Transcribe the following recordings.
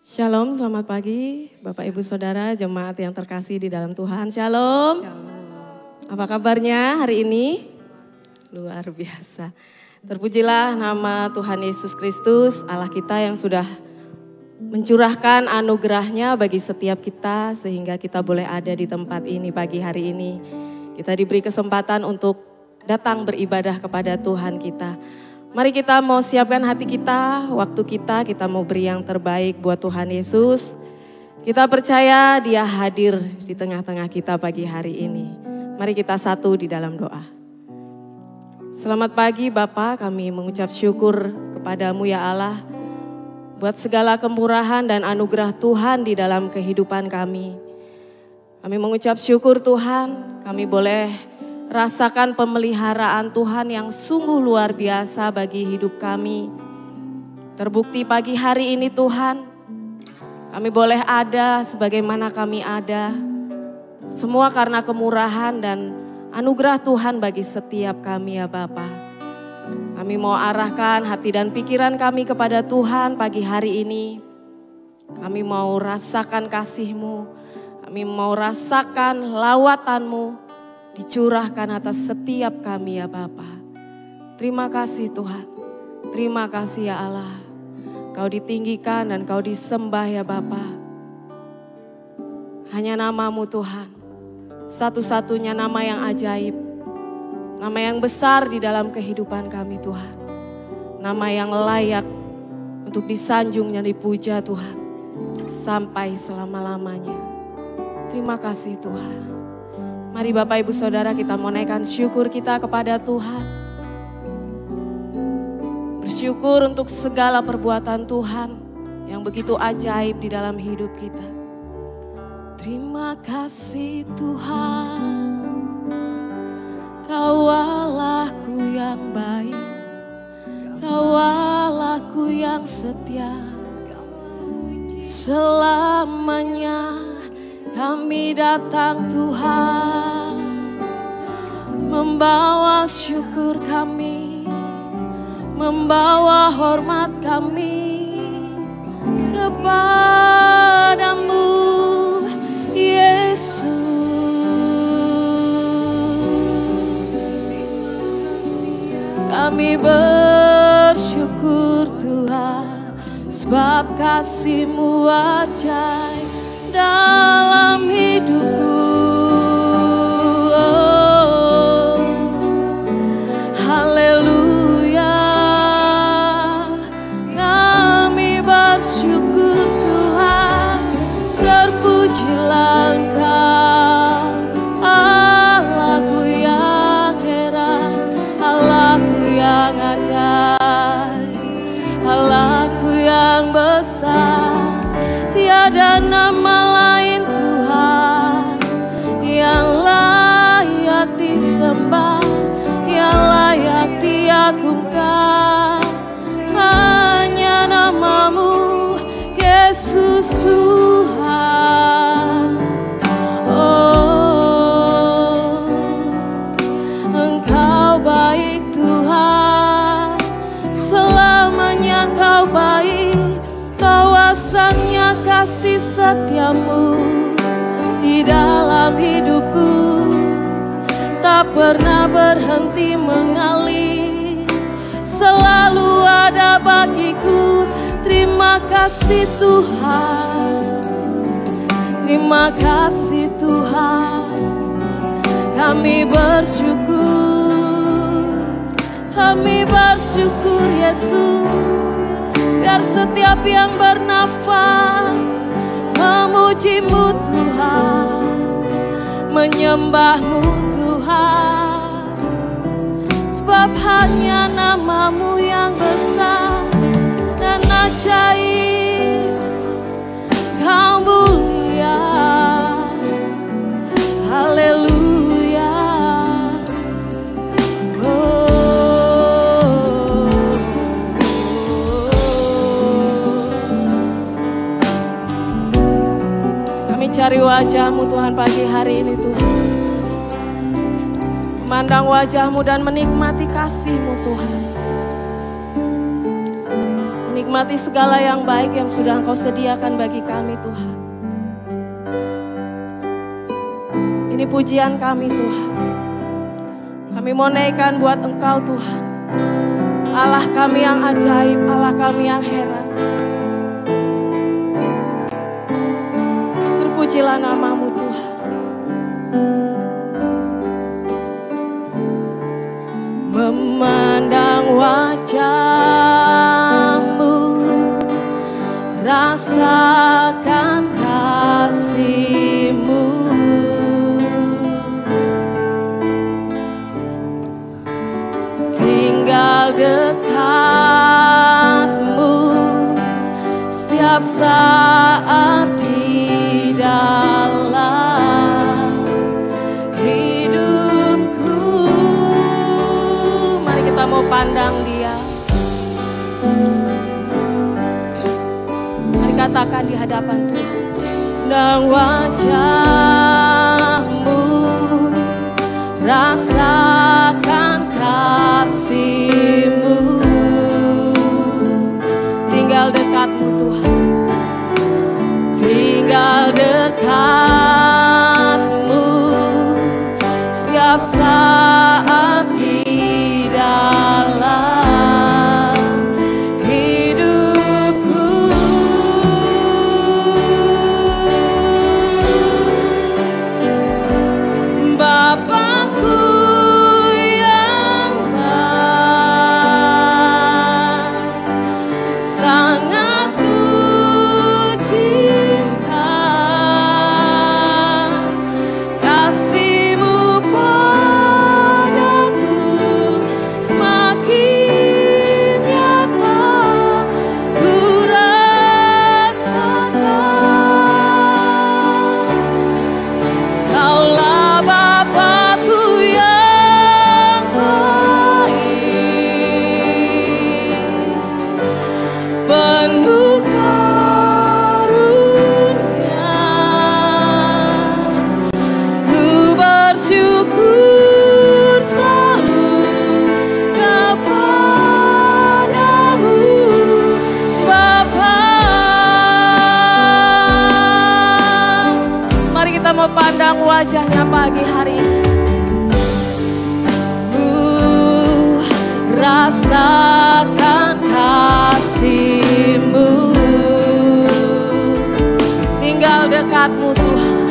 Shalom, selamat pagi Bapak Ibu Saudara, jemaat yang terkasih di dalam Tuhan. Shalom. Apa kabarnya hari ini? Luar biasa. Terpujilah nama Tuhan Yesus Kristus, Allah kita yang sudah mencurahkan anugerahnya bagi setiap kita sehingga kita boleh ada di tempat ini pagi hari ini. Kita diberi kesempatan untuk datang beribadah kepada Tuhan kita. Mari kita mau siapkan hati kita, waktu kita mau beri yang terbaik buat Tuhan Yesus. Kita percaya Dia hadir di tengah-tengah kita pagi hari ini. Mari kita satu di dalam doa. Selamat pagi Bapa, kami mengucap syukur kepadamu ya Allah. Buat segala kemurahan dan anugerah Tuhan di dalam kehidupan kami. Kami mengucap syukur Tuhan, kami boleh rasakan pemeliharaan Tuhan yang sungguh luar biasa bagi hidup kami. Terbukti pagi hari ini Tuhan, kami boleh ada sebagaimana kami ada. Semua karena kemurahan dan anugerah Tuhan bagi setiap kami ya Bapa. Kami mau arahkan hati dan pikiran kami kepada Tuhan pagi hari ini. Kami mau rasakan kasih-Mu, kami mau rasakan lawatan-Mu dicurahkan atas setiap kami ya Bapa. Terima kasih Tuhan. Terima kasih ya Allah. Kau ditinggikan dan Kau disembah ya Bapa. Hanya nama-Mu Tuhan. Satu-satunya nama yang ajaib. Nama yang besar di dalam kehidupan kami Tuhan. Nama yang layak untuk disanjung dan dipuja Tuhan. Sampai selama-lamanya. Terima kasih Tuhan. Mari Bapak Ibu Saudara kita mau naikkan syukur kita kepada Tuhan. Bersyukur untuk segala perbuatan Tuhan yang begitu ajaib di dalam hidup kita. Terima kasih Tuhan, Kau Allahku yang baik, Kau Allahku yang setia. Selamanya kami datang Tuhan, membawa syukur kami, membawa hormat kami kepadamu Yesus. Kami bersyukur Tuhan, sebab kasih-Mu ajaib dalam hidupku. Oh, haleluya. Kami bersyukur Tuhan, terpujilah Engkau, Allahku yang heran, Allahku yang ajaib, Allahku yang besar. Tiada nama lain Tuhan yang layak disembah, yang layak diagungkan. Hanya nama-Mu Yesus Tuhan. Oh, Engkau baik Tuhan, selamanya Kau baik. Kawasannya kasih setia-Mu di dalam hidupku tak pernah berhenti mengalir, selalu ada bagiku. Terima kasih Tuhan, terima kasih Tuhan. Kami bersyukur Yesus. Biar setiap yang bernafas memuji-Mu Tuhan, menyembah-Mu Tuhan. Sebab hanya nama-Mu yang besar dan ajaib, Kau mulia. Haleluya. Cari wajah-Mu Tuhan pagi hari ini Tuhan. Memandang wajah-Mu dan menikmati kasih-Mu Tuhan. menikmati segala yang baik yang sudah Engkau sediakan bagi kami Tuhan. Ini pujian kami Tuhan. Kami mau naikkan buat Engkau Tuhan. Allah kami yang ajaib, Allah kami yang heran. Terpujilah nama-Mu Tuhan. Memandang wajah-Mu, rasakan kasih-Mu. Tinggal dekat-Mu setiap saat di dalam hidupku. Mari kita mau pandang Dia. Mari katakan di hadapan Tuhan. Dan wajah-Mu, rasakan kasih-Mu. Tinggal dekat-Mu Tuhan. Tinggal dekat-Mu setiap saat di dalam hidupku. Bapakku yang baik, sangat ku cinta. Kasih-Mu padaku semakin nyata ku rasakan. Kaulah Bapakku yang baik, penuh karunia. Ku bersyukur selalu kepadamu, Bapa. Mari kita mau pandang wajah-Nya pagi hari ini. Rasakan kasih-Mu. Tinggal dekat-Mu Tuhan.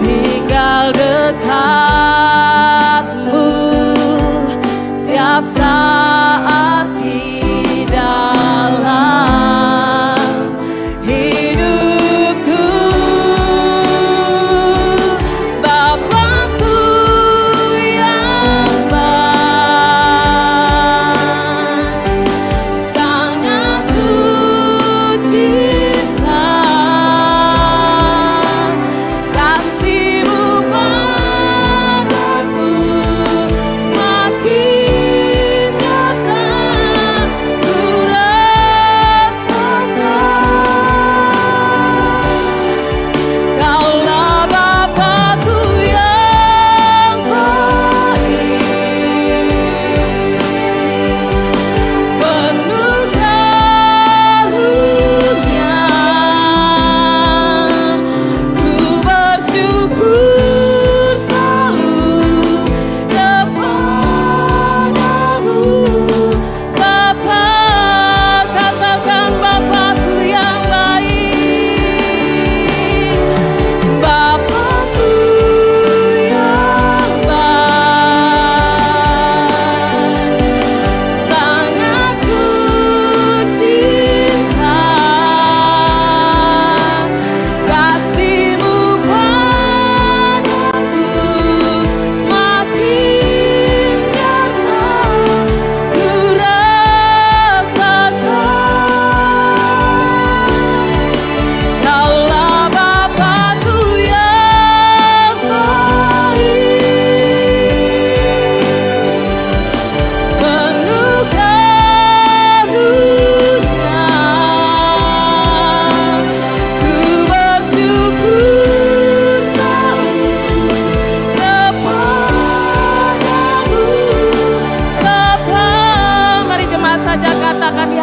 Tinggal dekat-Mu setiap saat di dalam hidupku. Bapakku yang baik, sangat ku cinta. Kasih-Mu padaku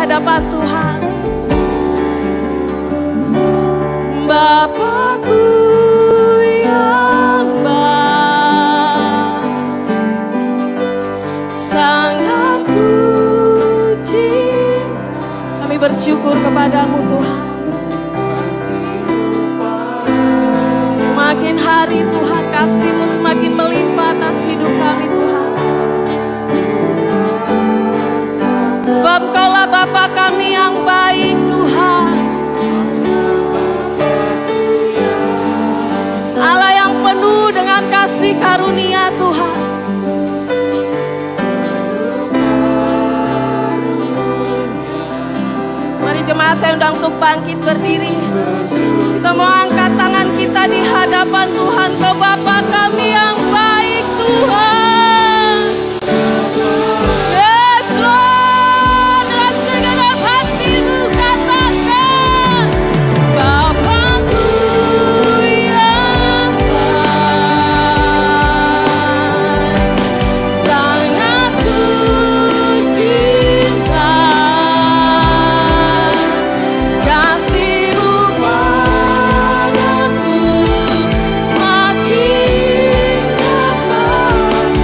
hadapan Tuhan. Bapakku yang baik, sangat ku cinta. Kami bersyukur kepadamu Tuhan. Semakin hari Tuhan, kasih-Mu semakin melimpah atas hidup kami Tuhan. Sebab Engkaulah Bapa kami yang baik Tuhan. Allah yang penuh dengan kasih karunia Tuhan. Mari jemaat, saya undang untuk bangkit berdiri. Kita mau angkat tangan kita di hadapan Tuhan. Kau Bapa kami yang baik Tuhan. Yes Lord, dengan segala hatimu katakan, Bapakku yang baik, sangat ku cinta. Kasih-Mu padaku semakin dapat.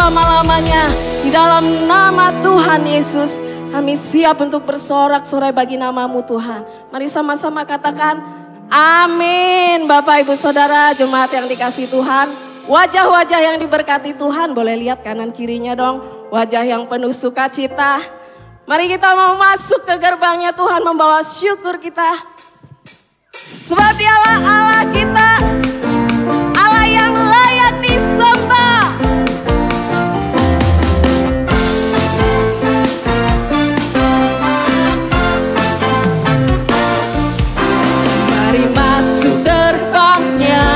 selama-lamanya. Di dalam nama Tuhan Yesus, kami siap untuk bersorak-sorai bagi nama-Mu Tuhan. Mari sama-sama katakan amin. Bapak, Ibu, Saudara, jemaat yang dikasihi Tuhan. Wajah-wajah yang diberkati Tuhan, boleh lihat kanan kirinya dong. Wajah yang penuh sukacita. Mari kita mau masuk ke gerbangnya Tuhan membawa syukur kita. Sebab Dialah Allah kita, Allah yang layak disembah. Mari masuk gerbangnya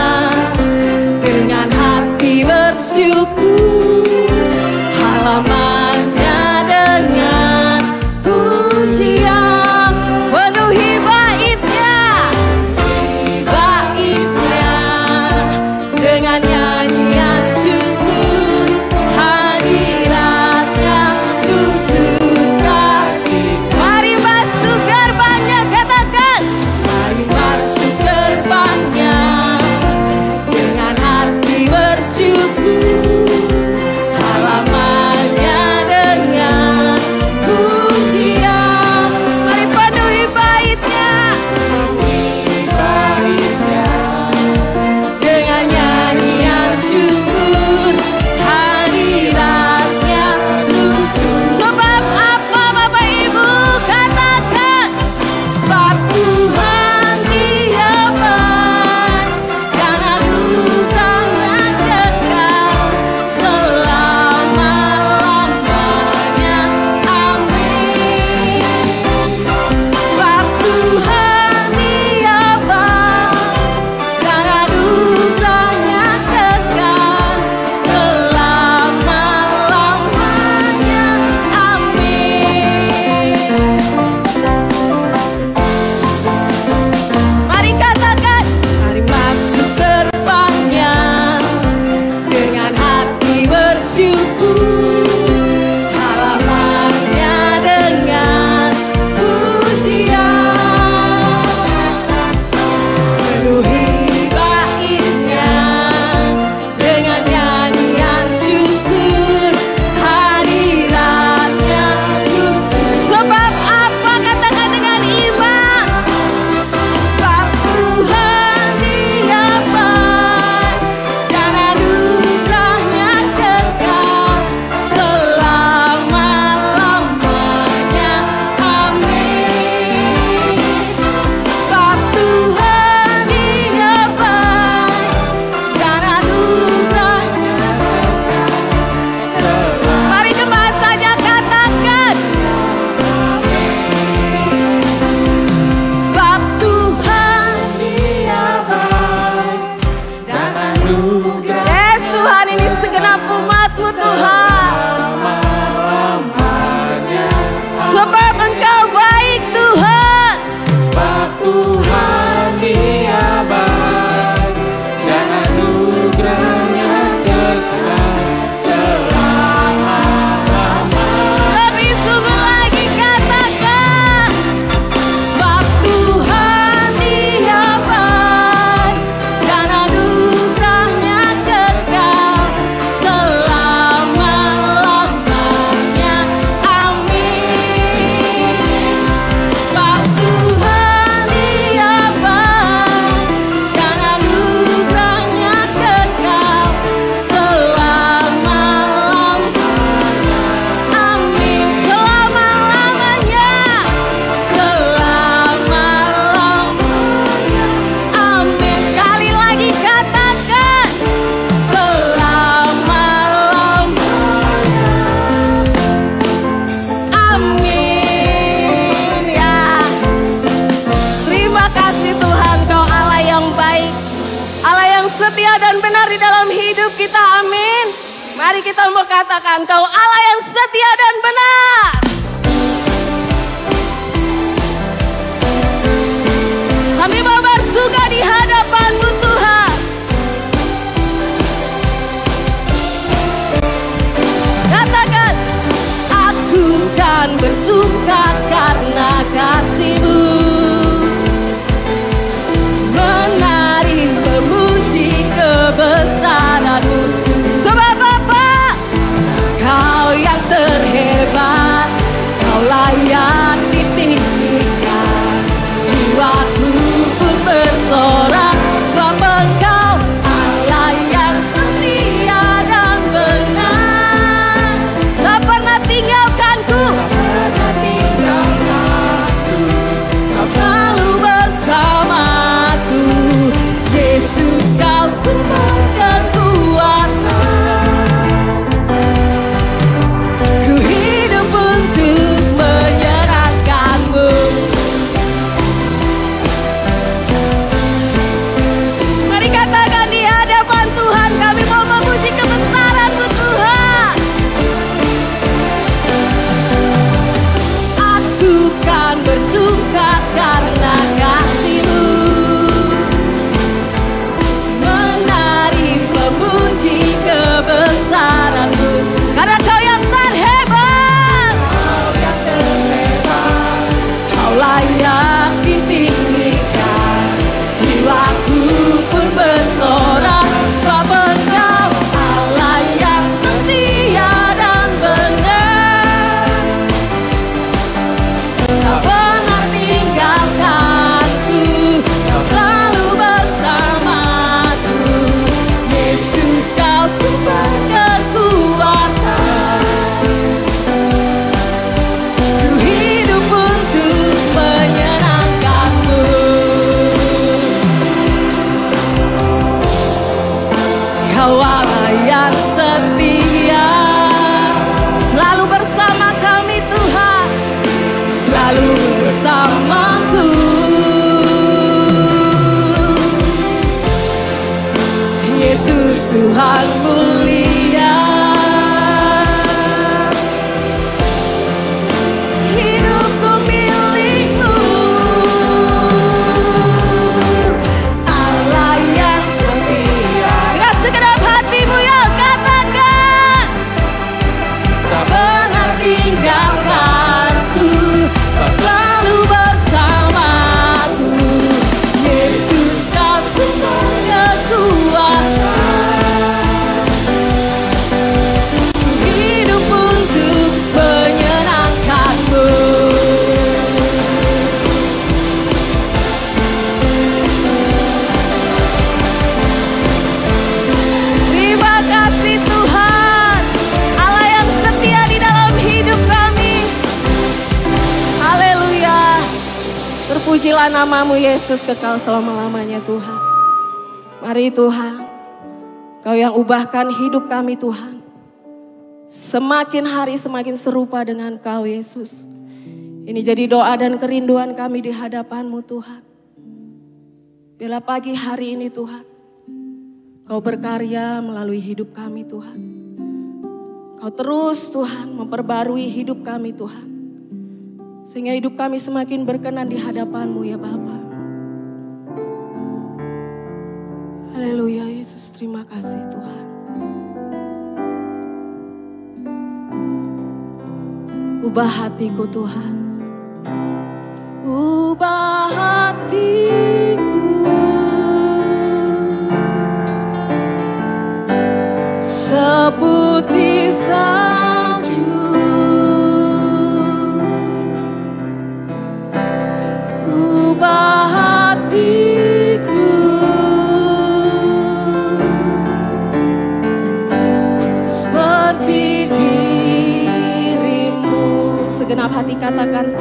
dengan hati bersyukur, halamannya dengan pujian, penuhi baitnya dengan nyanyian syukur, hadiratnya tuh sukacita. Mari masuk gerbangnya, katakan mari masuk gerbangnya dengan hati bersyukur, halamannya dengan pujian. Mari penuhi baitnya dengan nyanyian syukur, hadiratnya tuh. Sebab apa Bapak Ibu? Katakan sebab Tuhan Dia baik dan anugerahnya kekal selama-lamanya. Amin. Sebab Tuhan Dia baik dan anugerahnya kekal selama-lamanya. Amin. Mari katakan, mari masuk gerbangnya dengan hati bersyukur, halamannya dengan pujian, penuhi baitnya dengan nyanyian syukur, hadiratnya tuh. Sebab apa? Katakan dengan iman. Sebab Tuhan Dia baik dan anugerahnya kekal selama-lamanya. Amin. Sebab Tuhan Dia baik dan anugerahnya kekal. Mari jemaat saja katakan. Sebab Tuhan Dia baik dan anugerah. Yes Tuhan, ini segenap umat-Mu Tuhan. Sebab Engkau baik Tuhan. Sebab Tuhan Dia baik dan anugerahnya kekal selama-lamanya. Lebih sungguh lagi katakan. Sebab Tuhan Dia baik dan anugerahnya kekal selama-lamanya. Amin. Sebab Tuhan Dia baik dan anugerahnya kekal selama-lamanya. Amin. Selama-lamanya. Selama-lamanya. Amin. Sekali lagi katakan. Selama-lamanya. Amin. Ya. Terima kasih Tuhan, Kau Allah yang baik, Allah yang setia dan benar di dalam hidup kita. Amin. Mari kita mau katakan, Kau Allah yang setia dan benar. Kami mau bersuka di hadapan-Mu Tuhan. Katakan, aku kan bersuka karena kasih-Mu, menari memuji kebesaran-Mu. Sebab apa? Kau Allah yang setia, selalu bersama kami Tuhan, selalu bersamaku. Yesus Tuhan mulia, hidupku milikmu. Allah yang setia, dengan segenap hatimu ya katakan, tak pernah tinggalkanku, kau selalu bersamaku. Yesus kau sumber kekuatan, hidup untuk menyenangkanmu. Terima kasih Tuhan, Allah yang setia di dalam hidup kami. Haleluya. Terpujilah namamu Yesus kekal selama-lamanya Tuhan. Mari Tuhan, Kau yang ubahkan hidup kami Tuhan. Semakin hari semakin serupa dengan Kau Yesus. Ini jadi doa dan kerinduan kami di hadapan-Mu Tuhan. Bila pagi hari ini Tuhan, Kau berkarya melalui hidup kami Tuhan. Kau terus Tuhan memperbarui hidup kami Tuhan. Sehingga hidup kami semakin berkenan di hadapan-Mu ya Bapa. Haleluya Yesus, terima kasih Tuhan. Ubah hatiku Tuhan, ubah hatiku seputih salju, ubah hatiku seperti dirimu. Segenap hati katakan,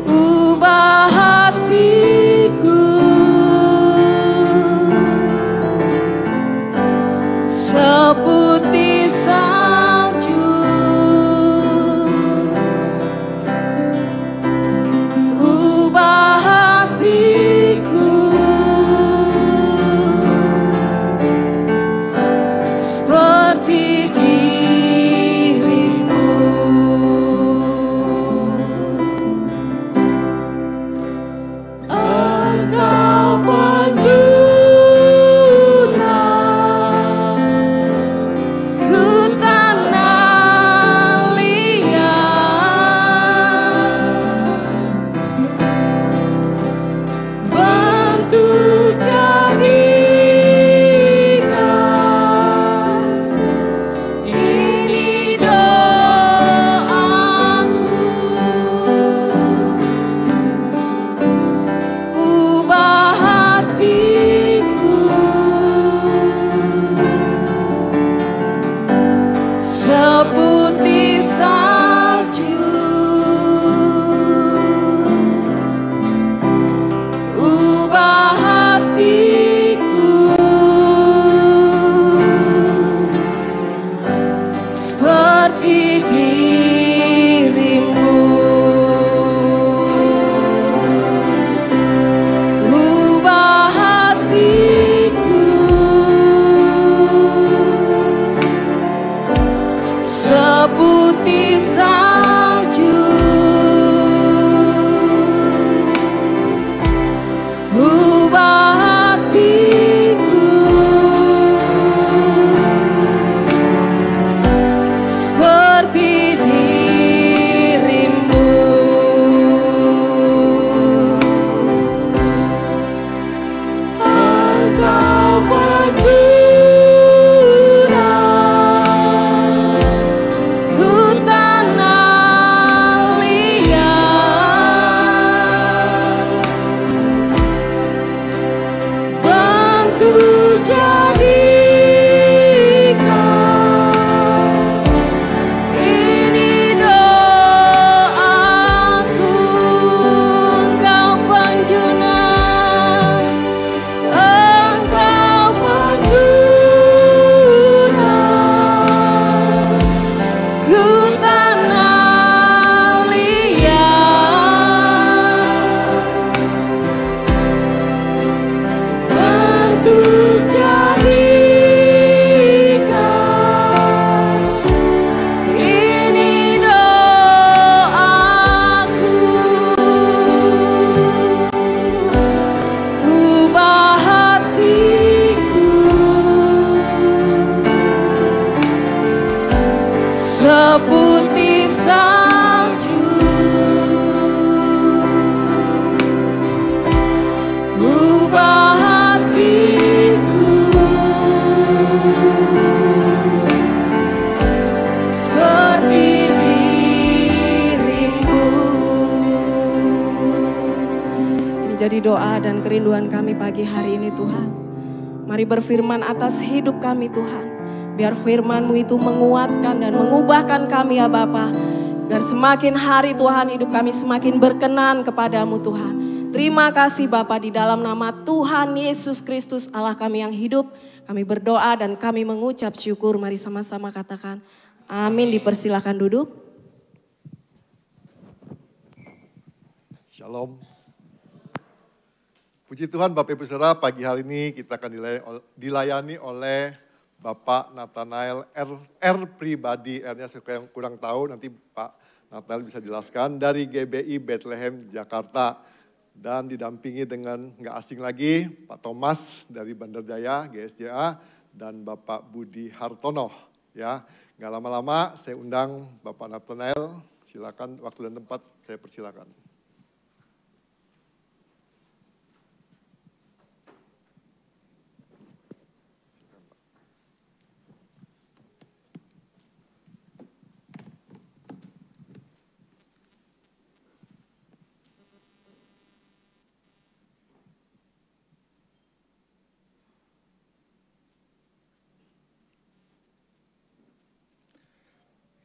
ubah hatiku seputih salju, ubah hatiku seperti dirimu. Engkau penjuna ku tanah liat, bantu jadikan ini doaku. Ubah hatiku seputih salju, ubah seputih salju. Ubah hatiku seperti dirimu. Ini jadi doa dan kerinduan kami pagi hari ini Tuhan. Mari berfirman atas hidup kami Tuhan. Biar firman-Mu itu menguatkan dan mengubahkan kami ya Bapa. Agar semakin hari Tuhan hidup kami semakin berkenan kepadamu Tuhan. Terima kasih Bapa, di dalam nama Tuhan Yesus Kristus Allah kami yang hidup. Kami berdoa dan kami mengucap syukur. Mari sama-sama katakan amin. Dipersilakan duduk. Shalom. Puji Tuhan Bapak Ibu Saudara, pagi hari ini kita akan dilayani oleh Bapak Nathanael R pribadi, R-nya saya kurang tahu, nanti Pak Nathanael bisa jelaskan, dari GBI Bethlehem Jakarta. Dan didampingi dengan nggak asing lagi, Pak Thomas dari Bandar Jaya, GSJA, dan Bapak Budi Hartono. Ya, nggak lama-lama saya undang Bapak Nathanael, silakan waktu dan tempat saya persilakan.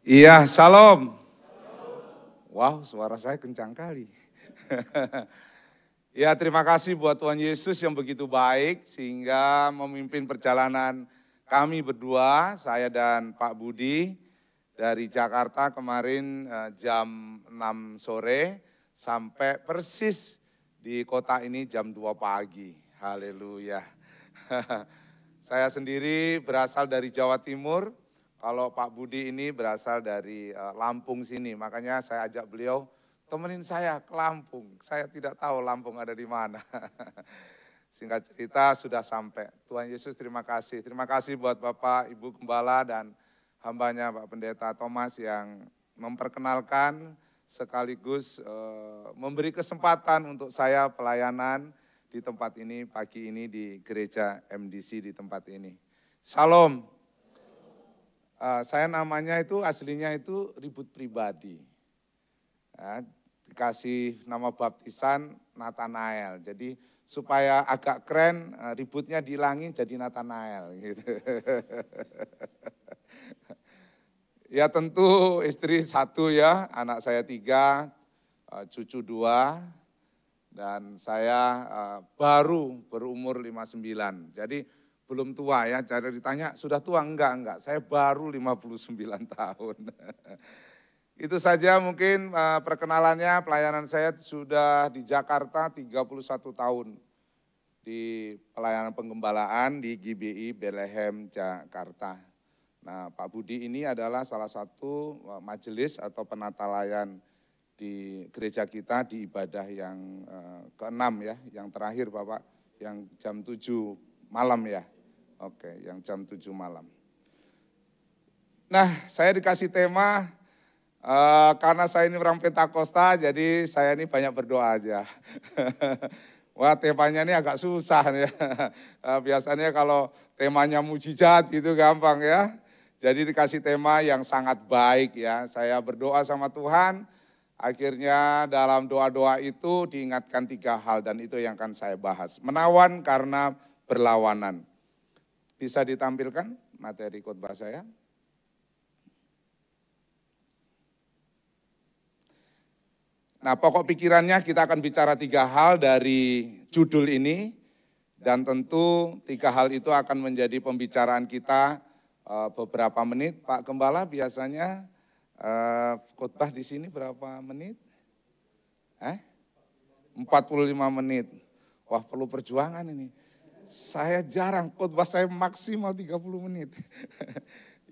Iya, shalom. Wow, suara saya kencang kali. Ya, terima kasih buat Tuhan Yesus yang begitu baik sehingga memimpin perjalanan kami berdua, saya dan Pak Budi dari Jakarta kemarin jam 6 sore sampai persis di kota ini jam 2 pagi. Haleluya. Saya sendiri berasal dari Jawa Timur. Kalau Pak Budi ini berasal dari Lampung sini, makanya saya ajak beliau temenin saya ke Lampung. Saya tidak tahu Lampung ada di mana. Singkat cerita sudah sampai. Tuhan Yesus terima kasih. Terima kasih buat Bapak, Ibu Gembala dan hambanya Pak Pendeta Thomas yang memperkenalkan sekaligus memberi kesempatan untuk saya pelayanan di tempat ini pagi ini di gereja MDC di tempat ini. Shalom. Saya namanya itu aslinya itu Ribut Pribadi. Ya, dikasih nama baptisan Nathanael. Jadi supaya agak keren, ributnya dihilangin jadi Nathanael. Gitu. Ya tentu istri 1 ya, anak saya 3, cucu 2. Dan saya baru berumur 59. Jadi belum tua ya, cara ditanya sudah tua? Enggak. Saya baru 59 tahun. Itu saja mungkin perkenalannya, pelayanan saya sudah di Jakarta 31 tahun. Di pelayanan penggembalaan di GBI Bethlehem Jakarta. Nah Pak Budi ini adalah salah satu majelis atau penata layan di gereja kita di ibadah yang ke-6 ya, yang terakhir Bapak, yang jam 7 malam ya. Oke, yang jam 7 malam. Nah, saya dikasih tema, karena saya ini orang Pentakosta, jadi saya ini banyak berdoa aja. Wah, temanya ini agak susah ya. Biasanya kalau temanya mujizat gitu gampang ya. Jadi dikasih tema yang sangat baik ya. Saya berdoa sama Tuhan, akhirnya dalam doa-doa itu diingatkan 3 hal dan itu yang akan saya bahas. Menawan karena berlawanan. Bisa ditampilkan materi khotbah saya? Nah, pokok pikirannya kita akan bicara 3 hal dari judul ini. Dan tentu 3 hal itu akan menjadi pembicaraan kita beberapa menit. Pak Gembala biasanya khotbah di sini berapa menit? 45 menit. Wah, perlu perjuangan ini. Saya jarang, khotbah saya maksimal 30 menit.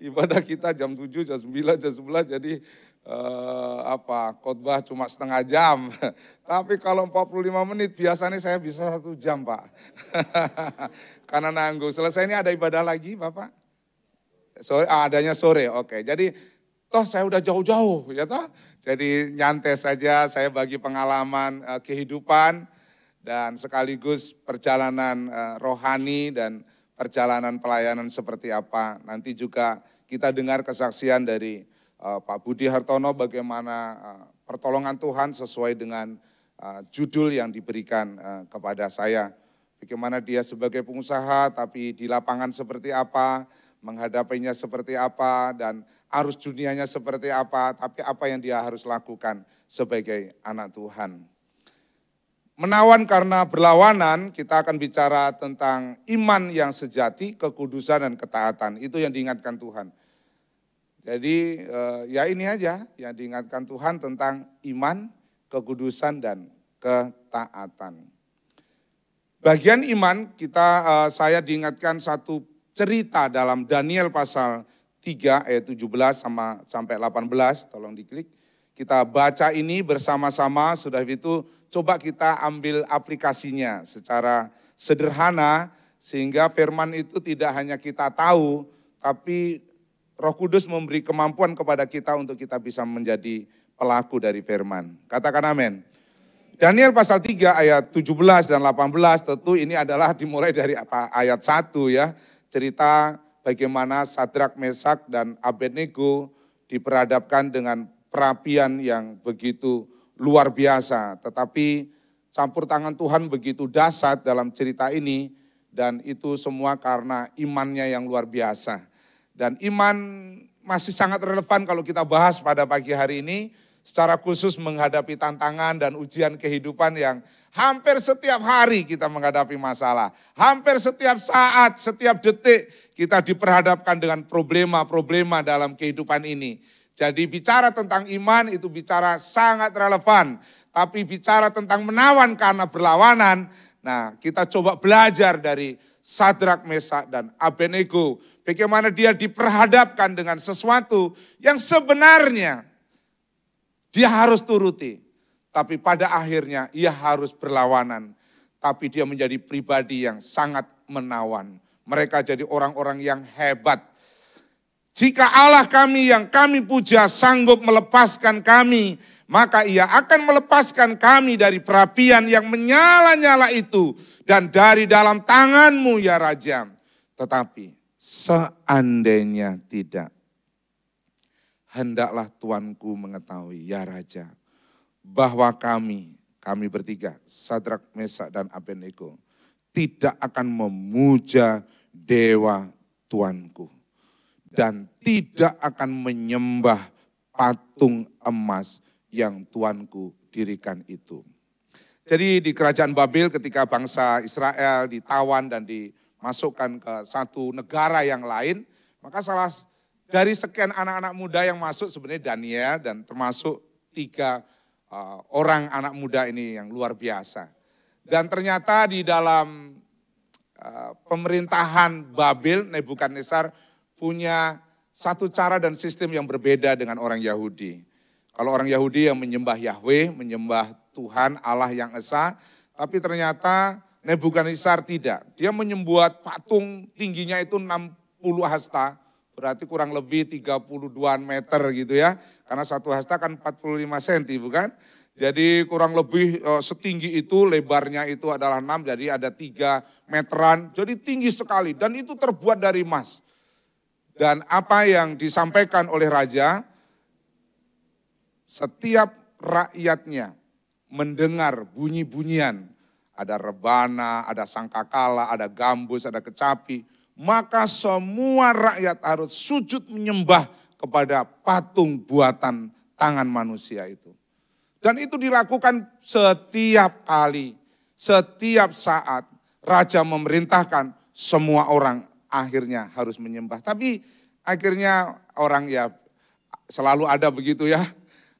Ibadah kita jam 7, jam 9, jam 11, jadi khotbah cuma setengah jam. Tapi kalau 45 menit biasanya saya bisa 1 jam Pak. Karena nanggung. Selesai ini ada ibadah lagi Bapak? Sore, adanya sore, oke. Jadi toh saya udah jauh-jauh ya toh. Jadi nyantai saja saya bagi pengalaman kehidupan dan sekaligus perjalanan rohani dan perjalanan pelayanan seperti apa. Nanti juga kita dengar kesaksian dari Pak Budi Hartono bagaimana pertolongan Tuhan sesuai dengan judul yang diberikan kepada saya. Bagaimana dia sebagai pengusaha tapi di lapangan seperti apa, menghadapinya seperti apa, dan arus dunianya seperti apa, tapi apa yang dia harus lakukan sebagai anak Tuhan. Menawan karena berlawanan, kita akan bicara tentang iman yang sejati, kekudusan dan ketaatan. Itu yang diingatkan Tuhan. Jadi ya ini aja yang diingatkan Tuhan tentang iman, kekudusan dan ketaatan. Bagian iman saya diingatkan satu cerita dalam Daniel pasal 3 ayat 17 sampai 18, tolong diklik. Kita baca ini bersama-sama, sudah itu coba kita ambil aplikasinya secara sederhana sehingga firman itu tidak hanya kita tahu, tapi Roh Kudus memberi kemampuan kepada kita untuk kita bisa menjadi pelaku dari firman. Katakan amin. Daniel pasal 3 ayat 17 dan 18 tentu ini adalah dimulai dari ayat 1 ya. Cerita bagaimana Sadrak, Mesak dan Abednego diperhadapkan dengan perapian yang begitu luar biasa. Tetapi campur tangan Tuhan begitu dahsyat dalam cerita ini dan itu semua karena imannya yang luar biasa. Dan iman masih sangat relevan kalau kita bahas pada pagi hari ini. Secara khusus menghadapi tantangan dan ujian kehidupan yang hampir setiap hari kita menghadapi masalah. Hampir setiap saat, setiap detik kita diperhadapkan dengan problema-problema dalam kehidupan ini. Jadi bicara tentang iman itu bicara sangat relevan. Tapi bicara tentang menawan karena berlawanan, nah kita coba belajar dari Sadrak, Mesak dan Abednego. Bagaimana dia diperhadapkan dengan sesuatu yang sebenarnya dia harus turuti, tapi pada akhirnya ia harus berlawanan. Tapi dia menjadi pribadi yang sangat menawan. Mereka jadi orang-orang yang hebat. Jika Allah kami yang kami puja sanggup melepaskan kami, maka ia akan melepaskan kami dari perapian yang menyala-nyala itu dan dari dalam tanganmu ya Raja. Tetapi seandainya tidak, hendaklah tuanku mengetahui, ya Raja, bahwa kami bertiga, Sadrak, Mesak dan Abednego, tidak akan memuja dewa tuanku dan tidak akan menyembah patung emas yang tuanku dirikan itu. Jadi di kerajaan Babel ketika bangsa Israel ditawan dan dimasukkan ke satu negara yang lain, maka dari sekian anak-anak muda yang masuk sebenarnya Daniel dan termasuk 3 orang anak muda ini yang luar biasa. Dan ternyata di dalam pemerintahan Babel, Nebukadnezar punya satu cara dan sistem yang berbeda dengan orang Yahudi. Kalau orang Yahudi yang menyembah Yahweh, menyembah Tuhan Allah yang Esa, tapi ternyata Nebukadnezar tidak. Dia membuat patung tingginya itu 60 hasta. Berarti kurang lebih 32 meter gitu ya. Karena satu hasta kan 45 cm bukan? Jadi kurang lebih setinggi itu, lebarnya itu adalah 6, jadi ada 3 meteran. Jadi tinggi sekali dan itu terbuat dari emas. Dan apa yang disampaikan oleh raja, setiap rakyatnya mendengar bunyi-bunyian. Ada rebana, ada sangkakala, ada gambus, ada kecapi. Maka semua rakyat harus sujud menyembah kepada patung buatan tangan manusia itu. Dan itu dilakukan setiap kali, setiap saat raja memerintahkan semua orang akhirnya harus menyembah. Tapi akhirnya orang ya selalu ada begitu ya,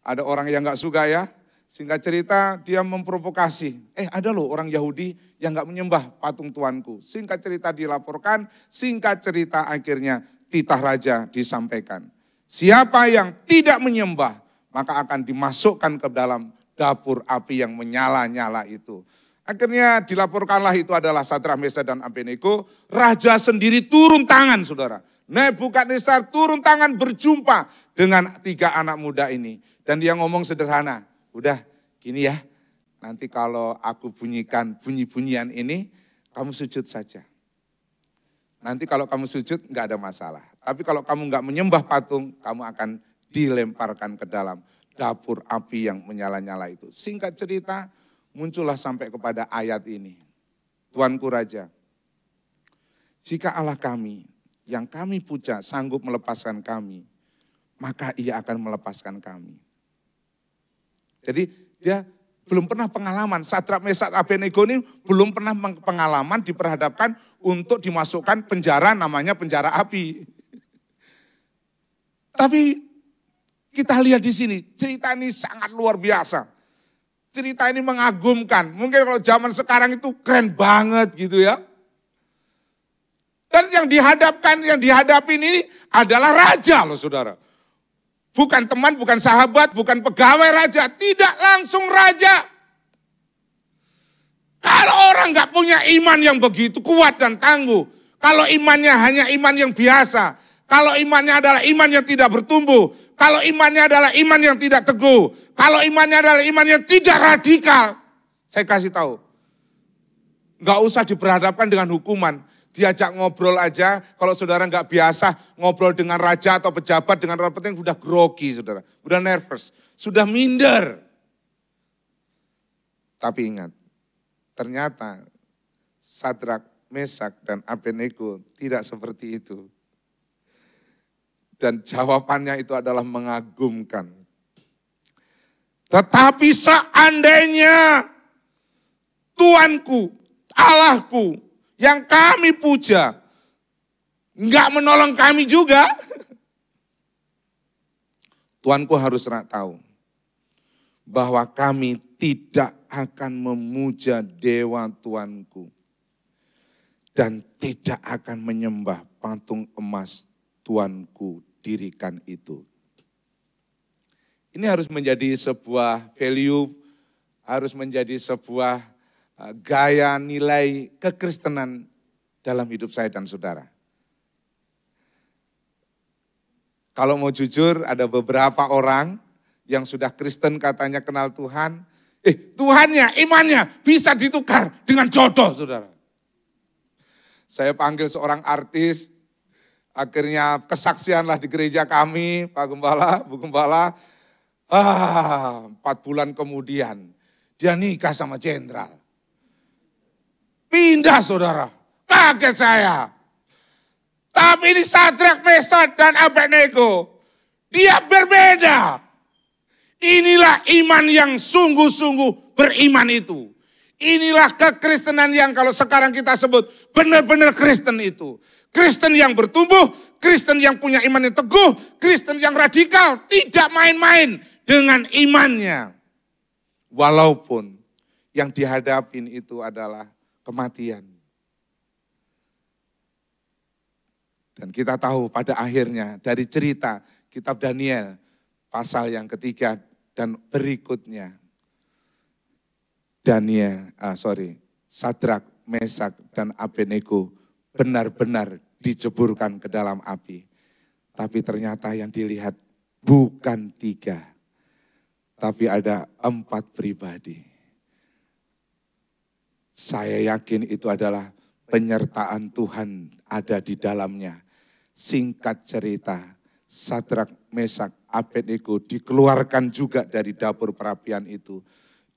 ada orang yang gak suka ya. Singkat cerita dia memprovokasi, ada loh orang Yahudi yang gak menyembah patung tuanku. Singkat cerita dilaporkan, singkat cerita akhirnya titah raja disampaikan. Siapa yang tidak menyembah, maka akan dimasukkan ke dalam dapur api yang menyala-nyala itu. Akhirnya dilaporkanlah itu adalah Sadrak, Mesak, dan Abednego. Raja sendiri turun tangan, saudara. Nebukadnezar turun tangan berjumpa dengan 3 anak muda ini. Dan dia ngomong sederhana, udah gini ya, nanti kalau aku bunyikan bunyi-bunyian ini, kamu sujud saja. Nanti kalau kamu sujud nggak ada masalah. Tapi kalau kamu nggak menyembah patung, kamu akan dilemparkan ke dalam dapur api yang menyala-nyala itu. Singkat cerita, muncullah sampai kepada ayat ini. Tuanku Raja, jika Allah kami yang kami puja sanggup melepaskan kami, maka ia akan melepaskan kami. Jadi dia belum pernah pengalaman, Sadrak, Mesak, Abednego ini belum pernah pengalaman diperhadapkan untuk dimasukkan penjara namanya penjara api. Tapi kita lihat di sini, cerita ini sangat luar biasa. Cerita ini mengagumkan. Mungkin kalau zaman sekarang itu keren banget gitu ya. Dan yang dihadapin ini adalah raja loh saudara. Bukan teman, bukan sahabat, bukan pegawai raja. Tidak, langsung raja. Kalau orang gak punya iman yang begitu kuat dan tangguh. Kalau imannya hanya iman yang biasa. Kalau imannya adalah iman yang tidak bertumbuh. Kalau imannya adalah iman yang tidak teguh. Kalau imannya adalah iman yang tidak radikal. Saya kasih tahu. Gak usah diperhadapkan dengan hukuman. Diajak ngobrol aja, kalau saudara nggak biasa ngobrol dengan raja atau pejabat, dengan orang penting sudah grogi saudara, sudah nervous, sudah minder. Tapi ingat, ternyata Sadrak, Mesak, dan Abednego tidak seperti itu. Dan jawabannya itu adalah mengagumkan. Tetapi seandainya Tuanku, Allahku, yang kami puja, enggak menolong kami juga. Tuanku harus tahu bahwa kami tidak akan memuja dewa Tuanku dan tidak akan menyembah patung emas Tuanku dirikan itu. Ini harus menjadi sebuah value, harus menjadi sebuah gaya nilai kekristenan dalam hidup saya dan saudara. Kalau mau jujur, ada beberapa orang yang sudah Kristen katanya kenal Tuhan. Tuhannya, imannya bisa ditukar dengan jodoh, saudara. Saya panggil seorang artis, akhirnya kesaksianlah di gereja kami, Pak Gembala, Bu Gembala. 4 bulan kemudian, dia nikah sama jenderal. Pindah saudara, kaget saya. Tapi ini Sadrak, Mesak, dan Abednego. Dia berbeda. Inilah iman yang sungguh-sungguh beriman itu. Inilah kekristenan yang kalau sekarang kita sebut benar-benar Kristen itu. Kristen yang bertumbuh, Kristen yang punya iman yang teguh, Kristen yang radikal, tidak main-main dengan imannya. Walaupun yang dihadapin itu adalah kematian. Dan kita tahu pada akhirnya dari cerita kitab Daniel pasal yang ketiga dan berikutnya. Sadrak, Mesak, dan Abednego benar-benar diceburkan ke dalam api. Tapi ternyata yang dilihat bukan 3, tapi ada 4 pribadi. Saya yakin itu adalah penyertaan Tuhan ada di dalamnya. Singkat cerita, Sadrak, Mesak, Abednego dikeluarkan juga dari dapur perapian itu.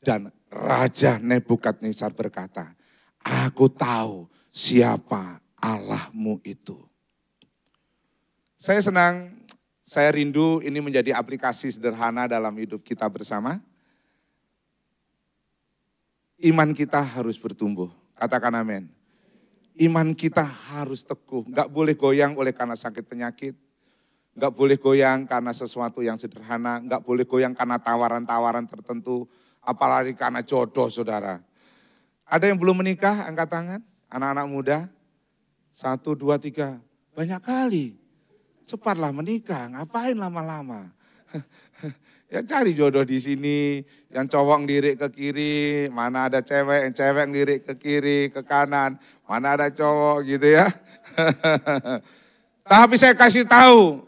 Dan Raja Nebukadnezar berkata, aku tahu siapa Allahmu itu. Saya senang, saya rindu ini menjadi aplikasi sederhana dalam hidup kita bersama. Iman kita harus bertumbuh. Katakan amin. Iman kita harus teguh. Enggak boleh goyang oleh karena sakit penyakit. Enggak boleh goyang karena sesuatu yang sederhana. Enggak boleh goyang karena tawaran-tawaran tertentu. Apalagi karena jodoh saudara. Ada yang belum menikah? Angkat tangan. Anak-anak muda. 1, 2, 3. Banyak kali. Cepatlah menikah. Ngapain lama-lama? Ya cari jodoh di sini, yang cowok ngelirik ke kiri, mana ada cewek, yang cewek ngelirik ke kiri, ke kanan, mana ada cowok gitu ya. Tapi saya kasih tahu,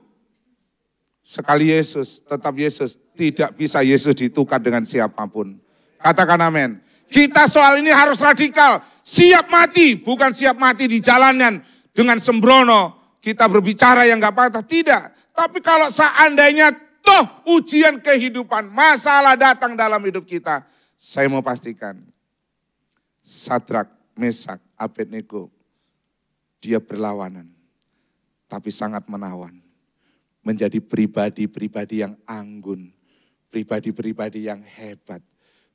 sekali Yesus, tetap Yesus, tidak bisa Yesus ditukar dengan siapapun. Katakan amin. Kita soal ini harus radikal, siap mati, bukan siap mati di jalanan dengan sembrono. Kita berbicara yang gak patah, tidak. Tapi kalau seandainya toh ujian kehidupan, masalah datang dalam hidup kita, saya mau pastikan, Sadrak, Mesak, Abednego, dia berlawanan, tapi sangat menawan. Menjadi pribadi-pribadi yang anggun, pribadi-pribadi yang hebat,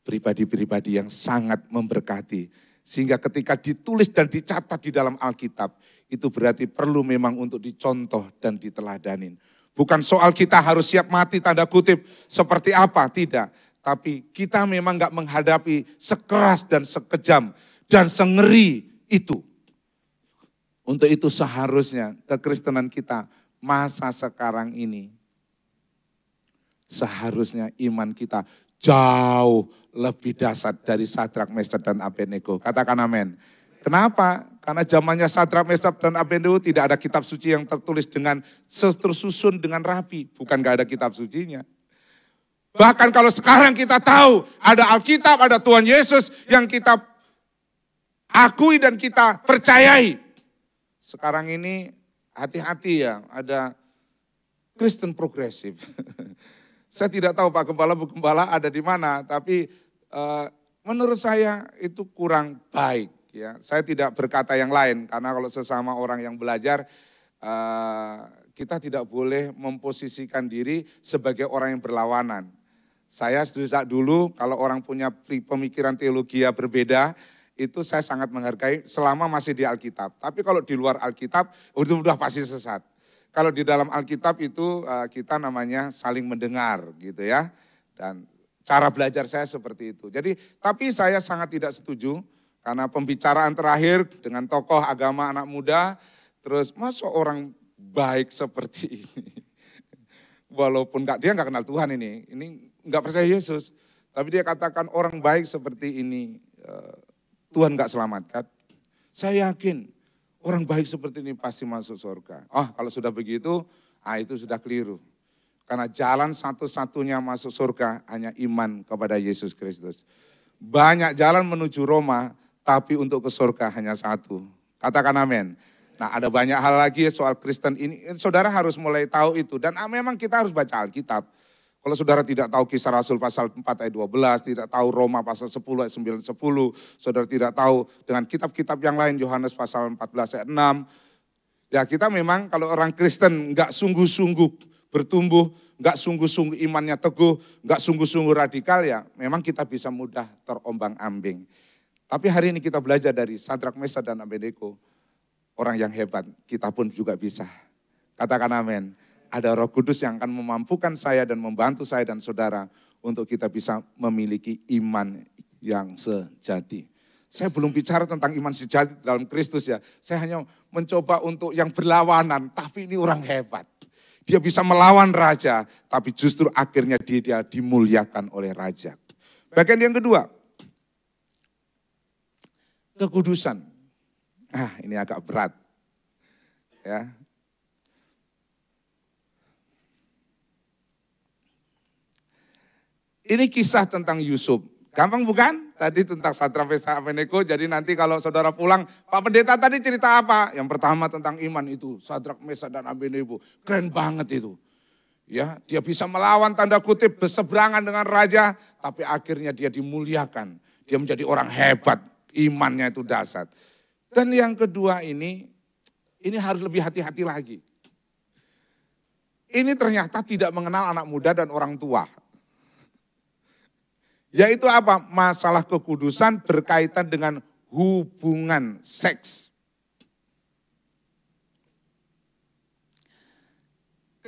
pribadi-pribadi yang sangat memberkati. Sehingga ketika ditulis dan dicatat di dalam Alkitab, itu berarti perlu memang untuk dicontoh dan diteladanin. Bukan soal kita harus siap mati tanda kutip seperti apa, tidak. Tapi kita memang gak menghadapi sekeras dan sekejam dan sengeri itu. Untuk itu seharusnya kekristenan kita masa sekarang ini, seharusnya iman kita jauh lebih dahsyat dari Sadrak, Mesak, dan Abednego. Katakan amin. Kenapa? Karena zamannya Sadrak, Mesak, dan Abednego tidak ada kitab suci yang tertulis dengan tersusun dengan rapi. Bukan gak ada kitab sucinya. Bahkan kalau sekarang kita tahu ada Alkitab, ada Tuhan Yesus yang kita akui dan kita percayai. Sekarang ini hati-hati ya, ada Kristen progresif. Saya tidak tahu Pak Gembala, Bu Gembala ada di mana, tapi menurut saya itu kurang baik. Ya, saya tidak berkata yang lain, karena kalau sesama orang yang belajar, kita tidak boleh memposisikan diri sebagai orang yang berlawanan. Saya sejak dulu kalau orang punya pemikiran teologi yang berbeda, itu saya sangat menghargai selama masih di Alkitab. Tapi kalau di luar Alkitab, udah pasti sesat. Kalau di dalam Alkitab itu kita namanya saling mendengar gitu ya. Dan cara belajar saya seperti itu. Jadi, tapi saya sangat tidak setuju karena pembicaraan terakhir dengan tokoh agama anak muda, terus masa orang baik seperti ini. Walaupun dia nggak kenal Tuhan ini nggak percaya Yesus. Tapi dia katakan orang baik seperti ini, Tuhan nggak selamatkan. Saya yakin orang baik seperti ini pasti masuk surga. Kalau sudah begitu, itu sudah keliru. Karena jalan satu-satunya masuk surga hanya iman kepada Yesus Kristus. Banyak jalan menuju Roma, tapi untuk ke surga hanya satu. Katakan amin. Nah, ada banyak hal lagi soal Kristen ini. Saudara harus mulai tahu itu. Dan memang kita harus baca Alkitab. Kalau saudara tidak tahu Kisah Rasul pasal 4 ayat 12, tidak tahu Roma pasal 10 ayat 9, 10, saudara tidak tahu dengan kitab-kitab yang lain, Yohanes pasal 14 ayat 6. Ya kita memang kalau orang Kristen enggak sungguh-sungguh bertumbuh, enggak sungguh-sungguh imannya teguh, enggak sungguh-sungguh radikal, ya memang kita bisa mudah terombang-ambing. Tapi hari ini kita belajar dari Sadrak, Mesak, dan Abednego, orang yang hebat, kita pun juga bisa. Katakan amin. Ada Roh Kudus yang akan memampukan saya dan membantu saya dan saudara untuk kita bisa memiliki iman yang sejati. Saya belum bicara tentang iman sejati dalam Kristus ya. Saya hanya mencoba untuk yang berlawanan, tapi ini orang hebat. Dia bisa melawan raja, tapi justru akhirnya dia dimuliakan oleh raja. Bagian yang kedua, kekudusan. Ini agak berat. Ya. Ini kisah tentang Yusuf. Gampang bukan? Tadi tentang Sadrak, Mesak, Abednego. Jadi nanti kalau saudara pulang, Pak Pendeta tadi cerita apa? Yang pertama tentang iman itu, Sadrak, Mesak, dan Abednego. Keren banget itu. Ya, dia bisa melawan tanda kutip berseberangan dengan raja, tapi akhirnya dia dimuliakan. Dia menjadi orang hebat, imannya itu dahsyat. Dan yang kedua ini harus lebih hati-hati lagi. Ini ternyata tidak mengenal anak muda dan orang tua. Yaitu apa? Masalah kekudusan berkaitan dengan hubungan seks.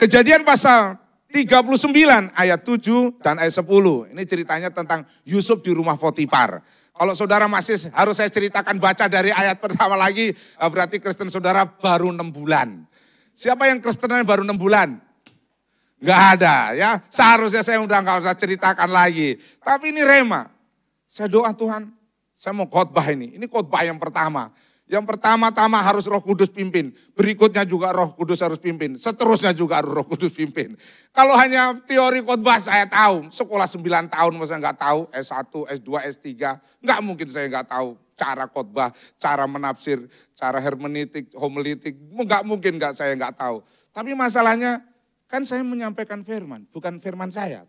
Kejadian pasal 39 ayat 7 dan ayat 10. Ini ceritanya tentang Yusuf di rumah Potifar. Kalau saudara masih harus saya ceritakan baca dari ayat pertama lagi, berarti Kristen saudara baru 6 bulan. Siapa yang Kristennya baru 6 bulan? Nggak ada ya. Seharusnya saya udah nggak usah ceritakan lagi. Tapi ini rema. Saya doa Tuhan, saya mau khotbah ini. Ini khotbah yang pertama. Yang pertama-tama harus Roh Kudus pimpin. Berikutnya juga Roh Kudus harus pimpin. Seterusnya juga harus Roh Kudus pimpin. Kalau hanya teori khotbah saya tahu. Sekolah 9 tahun masa nggak tahu. S1, S2, S3. Nggak mungkin saya nggak tahu cara khotbah, cara menafsir, cara hermeneutik, homiletik. Nggak mungkin saya nggak tahu. Tapi masalahnya kan saya menyampaikan firman, bukan firman saya.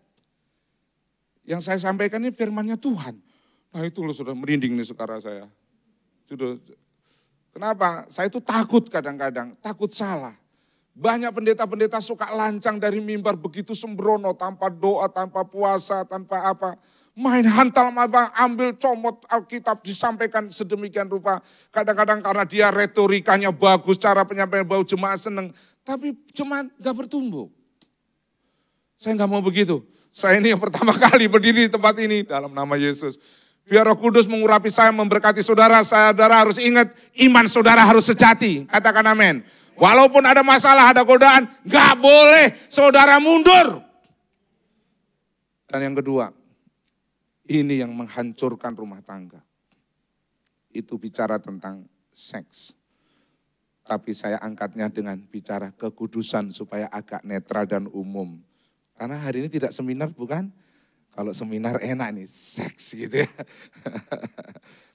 Yang saya sampaikan ini firmannya Tuhan. Nah itu loh sudah merinding nih sekarang saya. Sudah. Kenapa? Saya itu takut kadang-kadang, takut salah. Banyak pendeta-pendeta suka lancang dari mimbar begitu sembrono, tanpa doa, tanpa puasa, tanpa apa. Main hantal, ambil comot Alkitab, disampaikan sedemikian rupa. Kadang-kadang karena dia retorikanya bagus, cara penyampaian bau jemaat seneng. Tapi jemaat gak bertumbuh. Saya gak mau begitu. Saya ini yang pertama kali berdiri di tempat ini dalam nama Yesus. Biar Roh Kudus mengurapi saya, memberkati saudara. Saudara harus ingat, iman saudara harus sejati. Katakan amin. Walaupun ada masalah, ada godaan, gak boleh saudara mundur. Dan yang kedua, ini yang menghancurkan rumah tangga. Itu bicara tentang seks. Tapi saya angkatnya dengan bicara kekudusan supaya agak netral dan umum. Karena hari ini tidak seminar, bukan? Kalau seminar enak nih, seks gitu ya.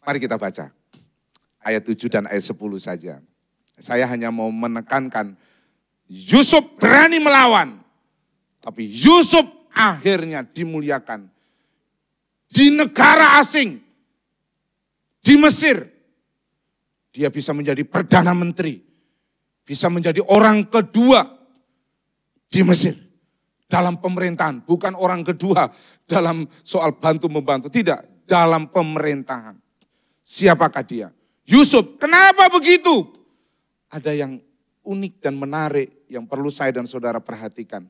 Mari kita baca. Ayat 7 dan ayat 10 saja. Saya hanya mau menekankan, Yusuf berani melawan. Tapi Yusuf akhirnya dimuliakan. Di negara asing. Di Mesir. Dia bisa menjadi Perdana Menteri. Bisa menjadi orang kedua di Mesir. Dalam pemerintahan, bukan orang kedua dalam soal bantu-membantu. Tidak, dalam pemerintahan. Siapakah dia? Yusuf, kenapa begitu? Ada yang unik dan menarik yang perlu saya dan saudara perhatikan.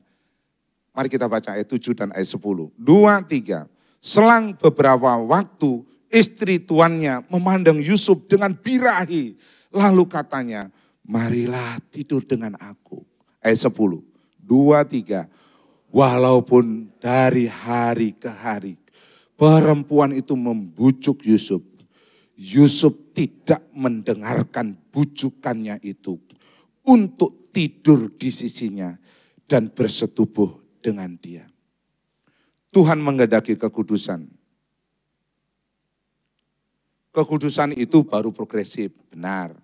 Mari kita baca ayat 7 dan ayat 10. 2, 3. Selang beberapa waktu, istri tuannya memandang Yusuf dengan birahi. Lalu katanya, marilah tidur dengan aku. Ayat 10. 2, 3. Walaupun dari hari ke hari perempuan itu membujuk Yusuf. Yusuf tidak mendengarkan bujukannya itu untuk tidur di sisinya dan bersetubuh dengan dia. Tuhan menghendaki kekudusan. Kekudusan itu baru progresif, benar.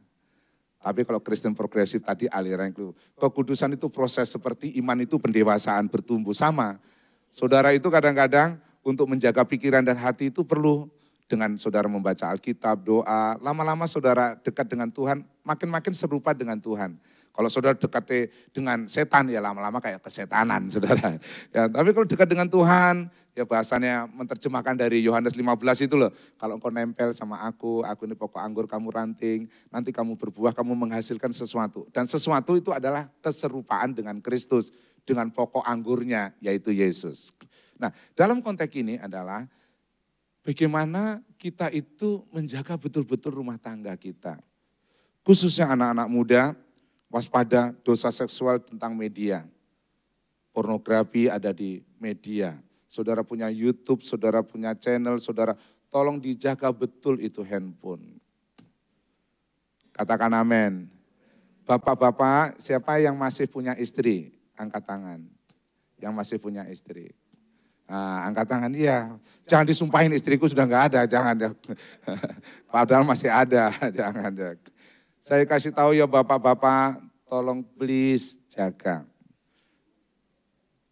Tapi kalau Kristen progresif tadi aliran itu. Kekudusan itu proses seperti iman itu pendewasaan bertumbuh sama. Saudara itu kadang-kadang untuk menjaga pikiran dan hati itu perlu dengan saudara membaca Alkitab, doa. Lama-lama saudara dekat dengan Tuhan, makin-makin serupa dengan Tuhan. Kalau saudara dekat dengan setan ya lama-lama kayak kesetanan saudara. Ya, tapi kalau dekat dengan Tuhan, ya bahasanya menerjemahkan dari Yohanes 15 itu loh. Kalau engkau nempel sama aku ini pokok anggur kamu ranting, nanti kamu berbuah, kamu menghasilkan sesuatu. Dan sesuatu itu adalah keserupaan dengan Kristus, dengan pokok anggurnya yaitu Yesus. Nah dalam konteks ini adalah bagaimana kita itu menjaga betul-betul rumah tangga kita. Khususnya anak-anak muda, waspada dosa seksual tentang media. Pornografi ada di media. Saudara punya YouTube, saudara punya channel, saudara tolong dijaga betul itu handphone. Katakan amin. Bapak-bapak, siapa yang masih punya istri? Angkat tangan. Yang masih punya istri. Nah, angkat tangan, iya. Jangan disumpahin istriku sudah enggak ada, jangan. Padahal masih ada, jangan. Saya kasih tahu ya bapak-bapak, tolong please jaga.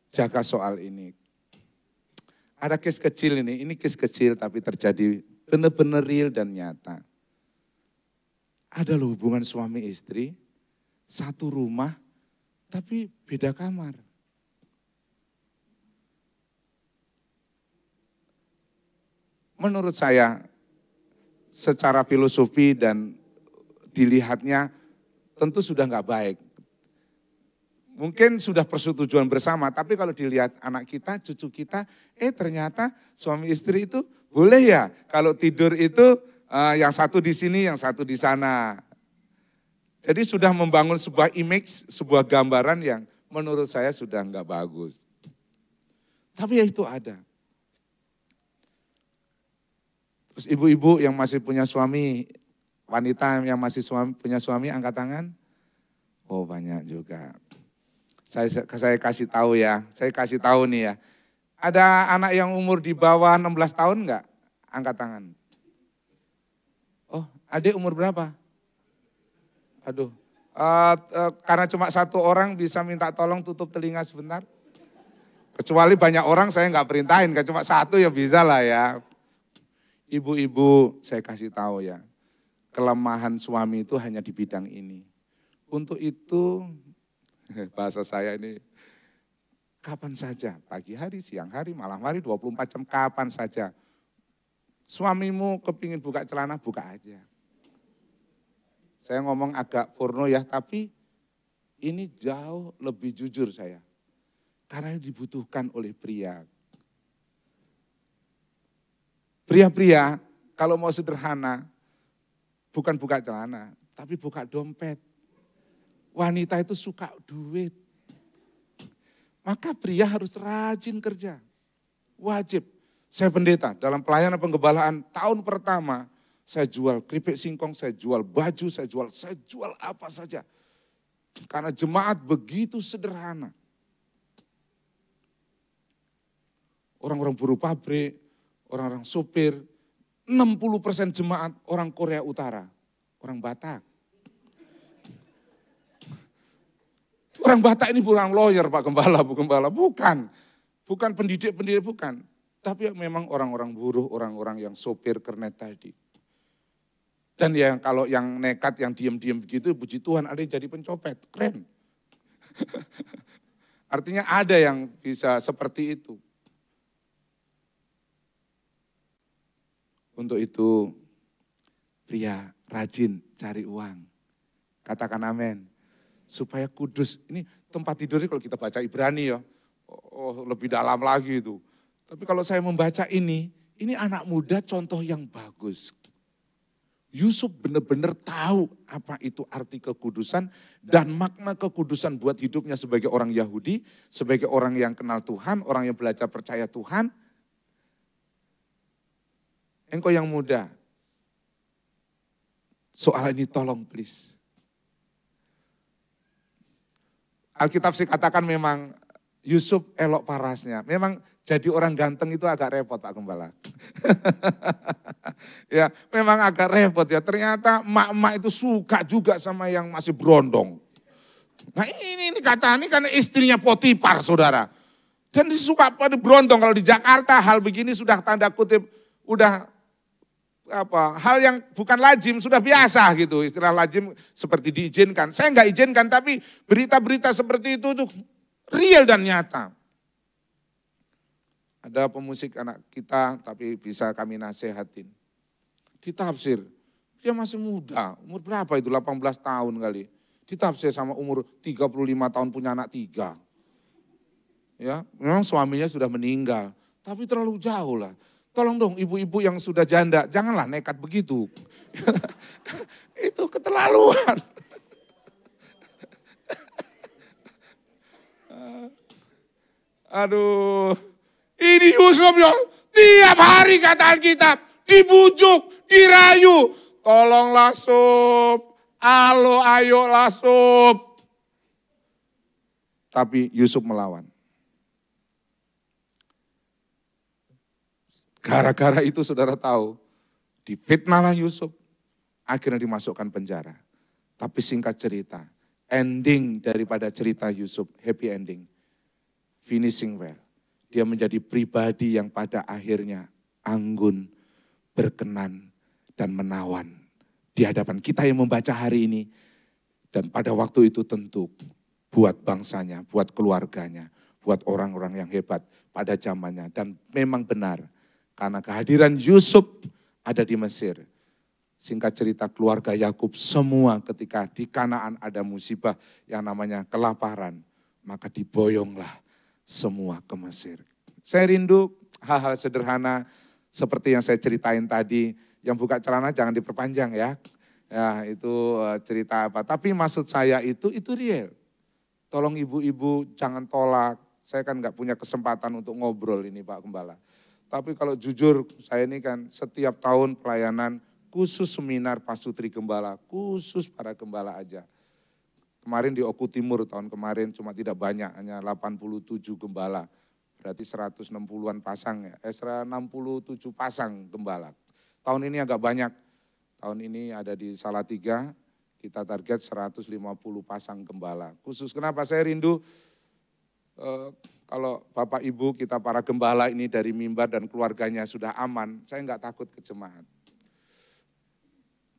Jaga soal ini. Ada case kecil ini case kecil tapi terjadi benar-benar real dan nyata. Ada loh hubungan suami istri, satu rumah tapi beda kamar. Menurut saya secara filosofi dan dilihatnya tentu sudah nggak baik. Mungkin sudah persetujuan bersama, tapi kalau dilihat anak kita, cucu kita, ternyata suami istri itu boleh ya kalau tidur itu yang satu di sini, yang satu di sana. Jadi sudah membangun sebuah image, sebuah gambaran yang menurut saya sudah enggak bagus. Tapi ya itu ada. Terus ibu-ibu yang masih punya suami, wanita yang masih punya suami angkat tangan. Oh banyak juga. Saya kasih tahu ya, saya kasih tahu nih ya. Ada anak yang umur di bawah 16 tahun enggak? Angkat tangan. Oh, adik umur berapa? Aduh, karena cuma satu orang bisa minta tolong tutup telinga sebentar. Kecuali banyak orang saya nggak perintahin, kan cuma satu ya bisa lah ya. Ibu-ibu saya kasih tahu ya, kelemahan suami itu hanya di bidang ini. Untuk itu, bahasa saya ini, kapan saja, pagi hari, siang hari, malam hari, 24 jam, kapan saja. Suamimu kepingin buka celana, buka aja. Saya ngomong agak porno ya, tapi ini jauh lebih jujur saya. Karena dibutuhkan oleh pria. Pria-pria kalau mau sederhana, bukan buka celana, tapi buka dompet. Wanita itu suka duit. Maka pria harus rajin kerja. Wajib. Saya pendeta dalam pelayanan penggembalaan tahun pertama, saya jual keripik singkong, saya jual baju, saya jual apa saja. Karena jemaat begitu sederhana. Orang-orang buruh pabrik, orang-orang sopir, 60% jemaat orang Korea Utara, orang Batak. Orang Batak ini bukan lawyer Pak Gembala, Bu Gembala, bukan. Bukan pendidik-pendidik, bukan. Tapi memang orang-orang buruh, orang-orang yang sopir kernet tadi. Dan yang kalau yang nekat, yang diam-diam begitu, puji Tuhan ada yang jadi pencopet, keren. Artinya ada yang bisa seperti itu. Untuk itu, pria rajin cari uang. Katakan amin. Supaya kudus, ini tempat tidurnya kalau kita baca Ibrani ya, oh lebih dalam lagi itu. Tapi kalau saya membaca ini anak muda contoh yang bagus. Yusuf benar-benar tahu apa itu arti kekudusan dan makna kekudusan buat hidupnya sebagai orang Yahudi, sebagai orang yang kenal Tuhan, orang yang belajar percaya Tuhan. Engkau yang muda, soal ini tolong please. Alkitab sih katakan memang Yusuf elok parasnya. Memang jadi orang ganteng itu agak repot Pak Gembala. Ya memang agak repot ya. Ternyata emak-emak itu suka juga sama yang masih berondong. Nah ini kata ini karena istrinya Potifar saudara. Dan suka pada berondong. Kalau di Jakarta hal begini sudah tanda kutip, udah hal yang bukan lazim, sudah biasa gitu. Istilah lazim seperti diizinkan. Saya enggak izinkan tapi berita-berita seperti itu tuh real dan nyata. Ada pemusik anak kita tapi bisa kami nasihatin. Ditafsir, dia masih muda, umur berapa itu 18 tahun kali. Ditafsir sama umur 35 tahun punya anak 3. Ya, memang suaminya sudah meninggal, tapi terlalu jauh lah. Tolong dong ibu-ibu yang sudah janda, janganlah nekat begitu. Itu keterlaluan. Aduh, ini Yusuf ya, tiap hari kata Alkitab, dibujuk, dirayu. Tolonglah Sob, alo ayolah Sob. Tapi Yusuf melawan. Gara-gara itu saudara tahu, difitnahlah Yusuf, akhirnya dimasukkan penjara. Tapi singkat cerita, ending daripada cerita Yusuf, happy ending. Finishing well. Dia menjadi pribadi yang pada akhirnya anggun, berkenan, dan menawan. Di hadapan kita yang membaca hari ini. Dan pada waktu itu tentu buat bangsanya, buat keluarganya, buat orang-orang yang hebat pada zamannya. Dan memang benar, karena kehadiran Yusuf ada di Mesir. Singkat cerita keluarga Yakub semua ketika di Kanaan ada musibah yang namanya kelaparan. Maka diboyonglah semua ke Mesir. Saya rindu hal-hal sederhana seperti yang saya ceritain tadi. Yang buka celana jangan diperpanjang ya. Ya itu cerita apa. Tapi maksud saya itu real. tolong ibu-ibu jangan tolak. Saya kan nggak punya kesempatan untuk ngobrol ini Pak Gembala. Tapi kalau jujur saya ini kan setiap tahun pelayanan khusus seminar Pasutri Gembala, khusus para gembala aja. Kemarin di Oku Timur tahun kemarin cuma tidak banyak, hanya 87 gembala. Berarti 160-an pasang ya, 167 pasang gembala. Tahun ini agak banyak, tahun ini ada di Salatiga, kita target 150 pasang gembala. Khusus kenapa saya rindu, kalau Bapak Ibu kita para gembala ini dari mimbar dan keluarganya sudah aman, saya enggak takut ke jemaat.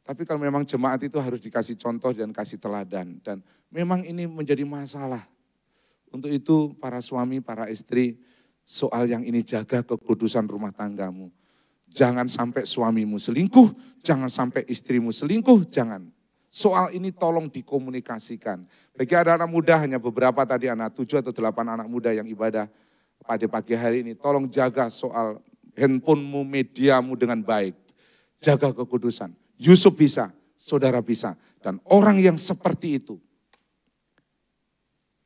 Tapi kalau memang jemaat itu harus dikasih contoh dan kasih teladan. Dan memang ini menjadi masalah. Untuk itu para suami, para istri, soal yang ini jaga kekudusan rumah tanggamu. Jangan sampai suamimu selingkuh, jangan sampai istrimu selingkuh, jangan. Soal ini tolong dikomunikasikan. Bagi anak-anak muda, hanya beberapa tadi anak 7 atau 8 anak muda yang ibadah pada pagi hari ini. Tolong jaga soal handphonemu, mediamu dengan baik. Jaga kekudusan. Yusuf bisa, saudara bisa. Dan orang yang seperti itu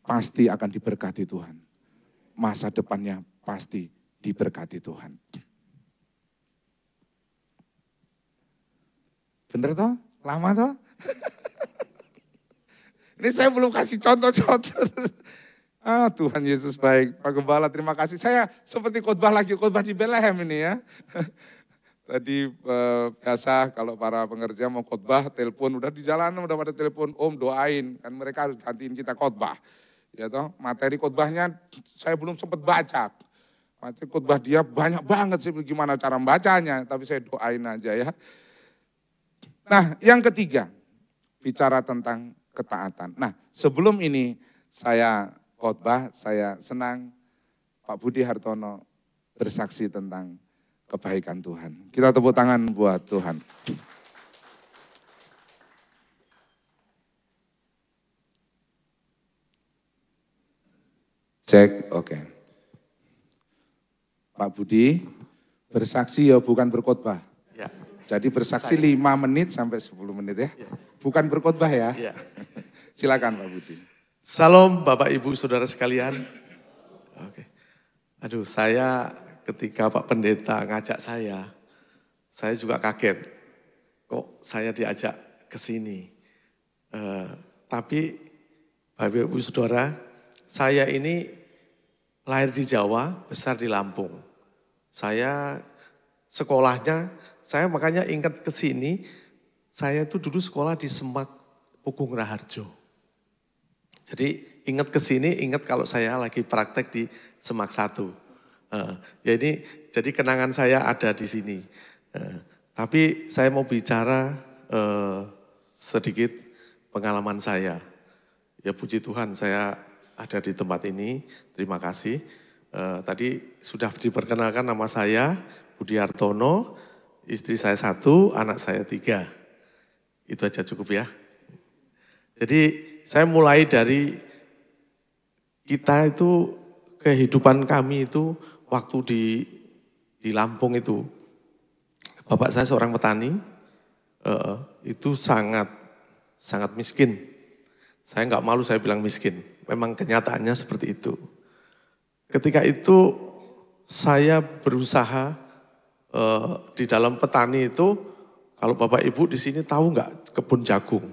pasti akan diberkati Tuhan. Masa depannya pasti diberkati Tuhan. Bener toh? Lama toh? Ini saya belum kasih contoh-contoh. Tuhan Yesus baik. Pak Gembala terima kasih. Saya seperti khotbah di Bethlehem ini ya. Tadi biasa kalau para pengerja mau khotbah, telepon udah di jalanan udah pada telepon, Om doain, kan mereka harus gantiin kita khotbah. Ya toh, materi khotbahnya saya belum sempat baca. Materi khotbah dia banyak banget sih gimana cara membacanya, tapi saya doain aja ya. Nah, yang ketiga, bicara tentang ketaatan. Nah, sebelum ini saya khotbah, saya senang Pak Budi Hartono bersaksi tentang kebaikan Tuhan. Kita tepuk tangan buat Tuhan. Cek, oke. Pak Budi, bersaksi ya bukan berkhotbah. Ya. Jadi bersaksi 5 menit sampai 10 menit ya. Bukan berkhotbah ya. Ya. Silakan Pak Budi. Salam Bapak Ibu Saudara sekalian. Oke. Aduh, saya ketika Pak Pendeta ngajak saya juga kaget. Kok saya diajak ke sini? Tapi Bapak Ibu Saudara, saya ini lahir di Jawa, besar di Lampung. Saya sekolahnya, saya makanya ingat ke sini, saya itu dulu sekolah di Semak Pugung Raharjo. Jadi ingat ke sini, ingat kalau saya lagi praktek di Semak 1. Jadi kenangan saya ada di sini. Tapi saya mau bicara sedikit pengalaman saya. Ya puji Tuhan saya ada di tempat ini, terima kasih. Tadi sudah diperkenalkan nama saya Budi Hartono, istri saya 1, anak saya 3. Itu aja cukup ya. Jadi saya mulai dari kita itu, kehidupan kami itu waktu di Lampung itu. Bapak saya seorang petani, itu sangat miskin. Saya nggak malu saya bilang miskin, memang kenyataannya seperti itu. Ketika itu saya berusaha di dalam petani itu, kalau Bapak Ibu di sini tahu nggak kebun jagung?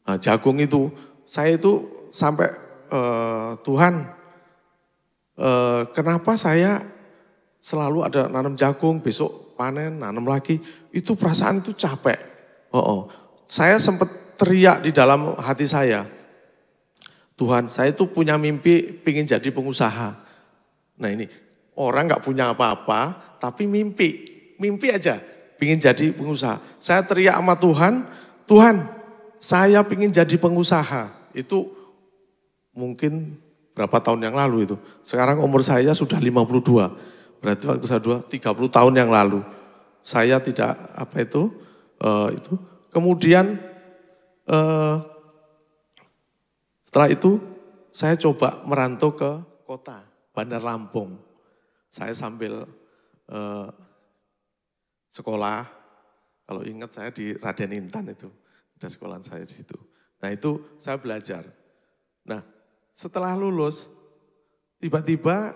Nah, jagung itu, saya itu sampai Tuhan, kenapa saya selalu ada nanam jagung, besok panen, nanam lagi, itu perasaan itu capek. Saya sempat teriak di dalam hati saya, Tuhan saya itu punya mimpi pingin jadi pengusaha. Nah ini, orang gak punya apa-apa, tapi mimpi aja pingin jadi pengusaha. Saya teriak sama Tuhan, Tuhan saya pingin jadi pengusaha. Itu mungkin berapa tahun yang lalu itu. Sekarang umur saya sudah 52. Berarti waktu saya 30 tahun yang lalu. Saya tidak itu. Kemudian setelah itu saya coba merantau ke kota Bandar Lampung. Saya sambil sekolah. Kalau ingat saya di Raden Intan itu. Ada sekolahan saya di situ. Nah itu saya belajar. Nah setelah lulus, tiba-tiba,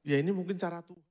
ya ini mungkin cara Tuhan.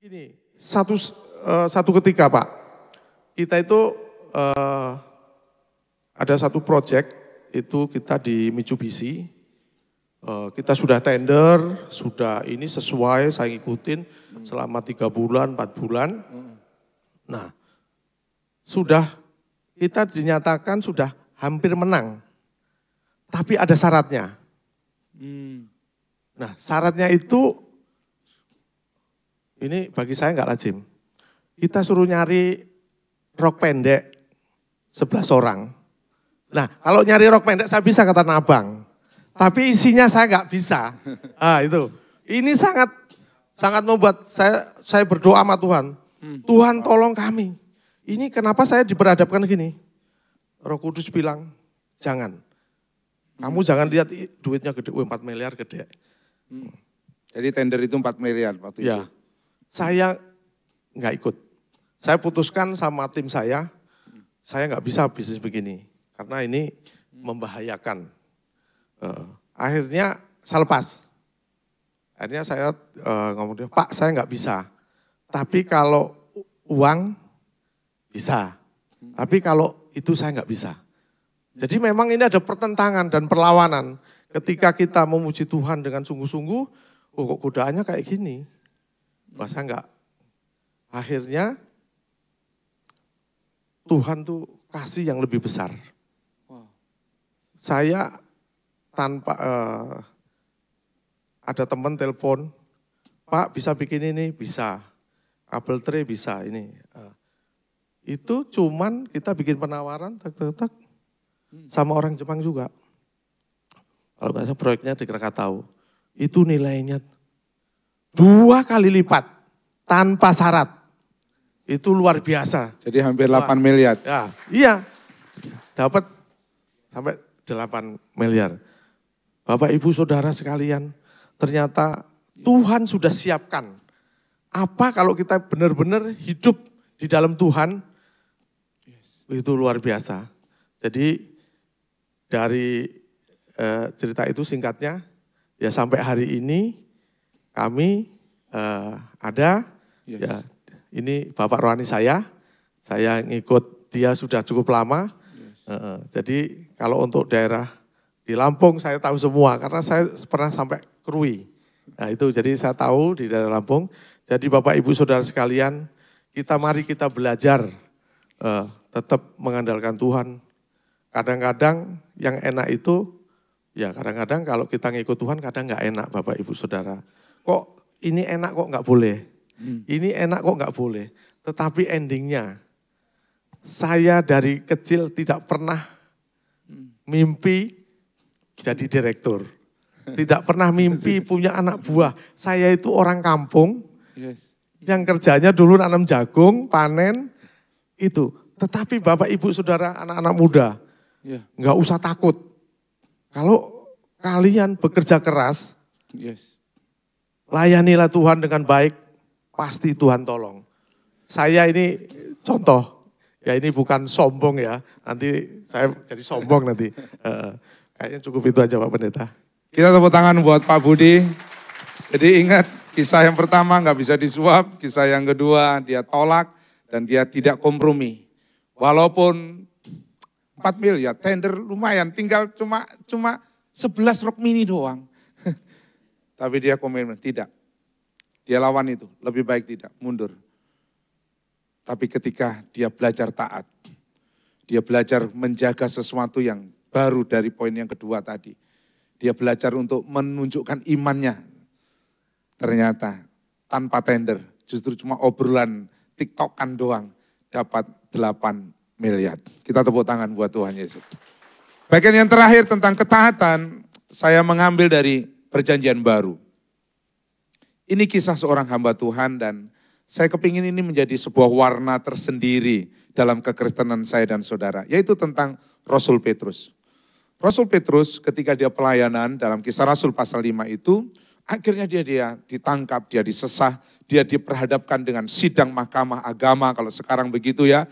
Gini, satu ketika Pak, kita itu ada satu proyek, itu kita di Mitsubishi, kita sudah tender, sudah ini sesuai, saya ngikutin selama 3 bulan, 4 bulan. Nah, sudah kita dinyatakan sudah hampir menang, tapi ada syaratnya. Nah, syaratnya itu, ini bagi saya nggak lazim. Kita suruh nyari rok pendek 11 orang. Nah, kalau nyari rok pendek saya bisa kata Abang. Tapi isinya saya nggak bisa. Ah, itu. Ini sangat membuat saya berdoa sama Tuhan. Tuhan tolong kami. Ini kenapa saya diperhadapkan gini. Roh Kudus bilang, jangan. Kamu jangan lihat duitnya gede, 4 miliar gede. Jadi tender itu 4 miliar waktu itu? Saya nggak ikut. Saya putuskan sama tim saya nggak bisa bisnis begini. Karena ini membahayakan. Akhirnya saya lepas. Akhirnya saya ngomong, Pak saya nggak bisa. Tapi kalau uang bisa. Tapi kalau itu saya nggak bisa. Jadi memang ini ada pertentangan dan perlawanan. Ketika kita memuji Tuhan dengan sungguh-sungguh, kok godaannya kayak gini. Masa enggak. Akhirnya Tuhan tuh kasih yang lebih besar. Saya tanpa ada teman telepon, Pak bisa bikin ini? Bisa. Kabel tray bisa ini. Itu cuman kita bikin penawaran, tak sama orang Jepang juga. Kalau nggak salah proyeknya di Krakatau. Itu nilainya 2 kali lipat tanpa syarat. Itu luar biasa. Jadi hampir 8 miliar. Ya, iya. Dapat sampai 8 miliar. Bapak Ibu Saudara sekalian, ternyata Tuhan sudah siapkan. Apa kalau kita benar-benar hidup di dalam Tuhan, itu luar biasa. Jadi dari cerita itu singkatnya, ya sampai hari ini kami ada, ya ini Bapak rohani saya ngikut dia sudah cukup lama. Jadi kalau untuk daerah di Lampung saya tahu semua, karena saya pernah sampai Krui. Nah itu jadi saya tahu di daerah Lampung. Jadi Bapak Ibu Saudara sekalian, mari kita belajar tetap mengandalkan Tuhan. Kadang-kadang yang enak itu, ya kadang-kadang kalau kita ngikut Tuhan kadang nggak enak Bapak Ibu Saudara. Kok ini enak kok nggak boleh, ini enak kok nggak boleh. Tetapi endingnya, saya dari kecil tidak pernah mimpi jadi direktur. Tidak pernah mimpi punya anak buah. Saya itu orang kampung yang kerjanya dulu nanam jagung, panen, itu. Tetapi Bapak Ibu Saudara anak-anak muda, nggak usah takut. Kalau kalian bekerja keras, layanilah Tuhan dengan baik, pasti Tuhan tolong. Saya ini contoh, ya ini bukan sombong ya, nanti saya jadi sombong nanti. Kayaknya cukup itu aja Pak Pendeta. Kita tepuk tangan buat Pak Budi. Jadi ingat, kisah yang pertama nggak bisa disuap, kisah yang kedua dia tolak dan dia tidak kompromi. Walaupun 4 miliar, tender lumayan, tinggal cuma 11 rok mini doang. Tapi dia komitmen, tidak. Dia lawan itu, lebih baik tidak, mundur. Tapi ketika dia belajar taat, dia belajar menjaga sesuatu yang baru dari poin yang kedua tadi. Dia belajar untuk menunjukkan imannya. Ternyata tanpa tender, justru cuma obrolan TikTokan doang, dapat 8 miliar. Kita tepuk tangan buat Tuhan Yesus. Bagian yang terakhir tentang ketaatan, saya mengambil dari Perjanjian Baru. Ini kisah seorang hamba Tuhan dan saya kepingin ini menjadi sebuah warna tersendiri dalam kekristenan saya dan saudara, yaitu tentang Rasul Petrus. Rasul Petrus ketika dia pelayanan dalam Kisah Rasul pasal 5 itu, akhirnya dia ditangkap, dia disesah, dia diperhadapkan dengan sidang mahkamah agama kalau sekarang begitu ya.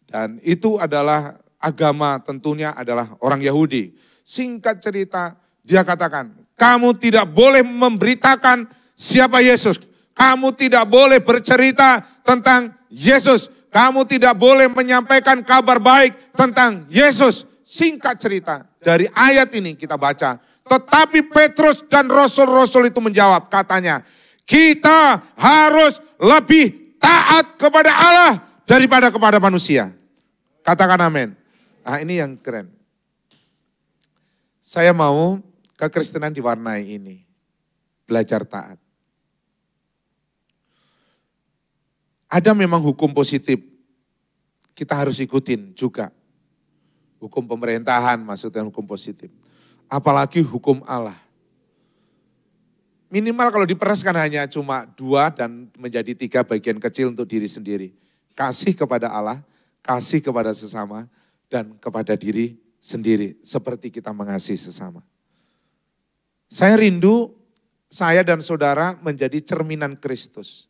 Dan itu adalah agama tentunya adalah orang Yahudi. Singkat cerita dia katakan, kamu tidak boleh memberitakan siapa Yesus. Kamu tidak boleh bercerita tentang Yesus. Kamu tidak boleh menyampaikan kabar baik tentang Yesus. Singkat cerita, dari ayat ini kita baca. Tetapi Petrus dan rasul-rasul itu menjawab, katanya, kita harus lebih taat kepada Allah daripada kepada manusia. Katakan amin. Nah, ini yang keren. Saya mau kekristenan diwarnai ini. Belajar taat. Ada memang hukum positif. Kita harus ikutin juga. Hukum pemerintahan maksudnya hukum positif. Apalagi hukum Allah. Minimal kalau diperaskan hanya cuma 2 dan menjadi 3 bagian kecil untuk diri sendiri. Kasih kepada Allah, kasih kepada sesama, dan kepada diri sendiri. Seperti kita mengasihi sesama. Saya rindu saya dan saudara menjadi cerminan Kristus.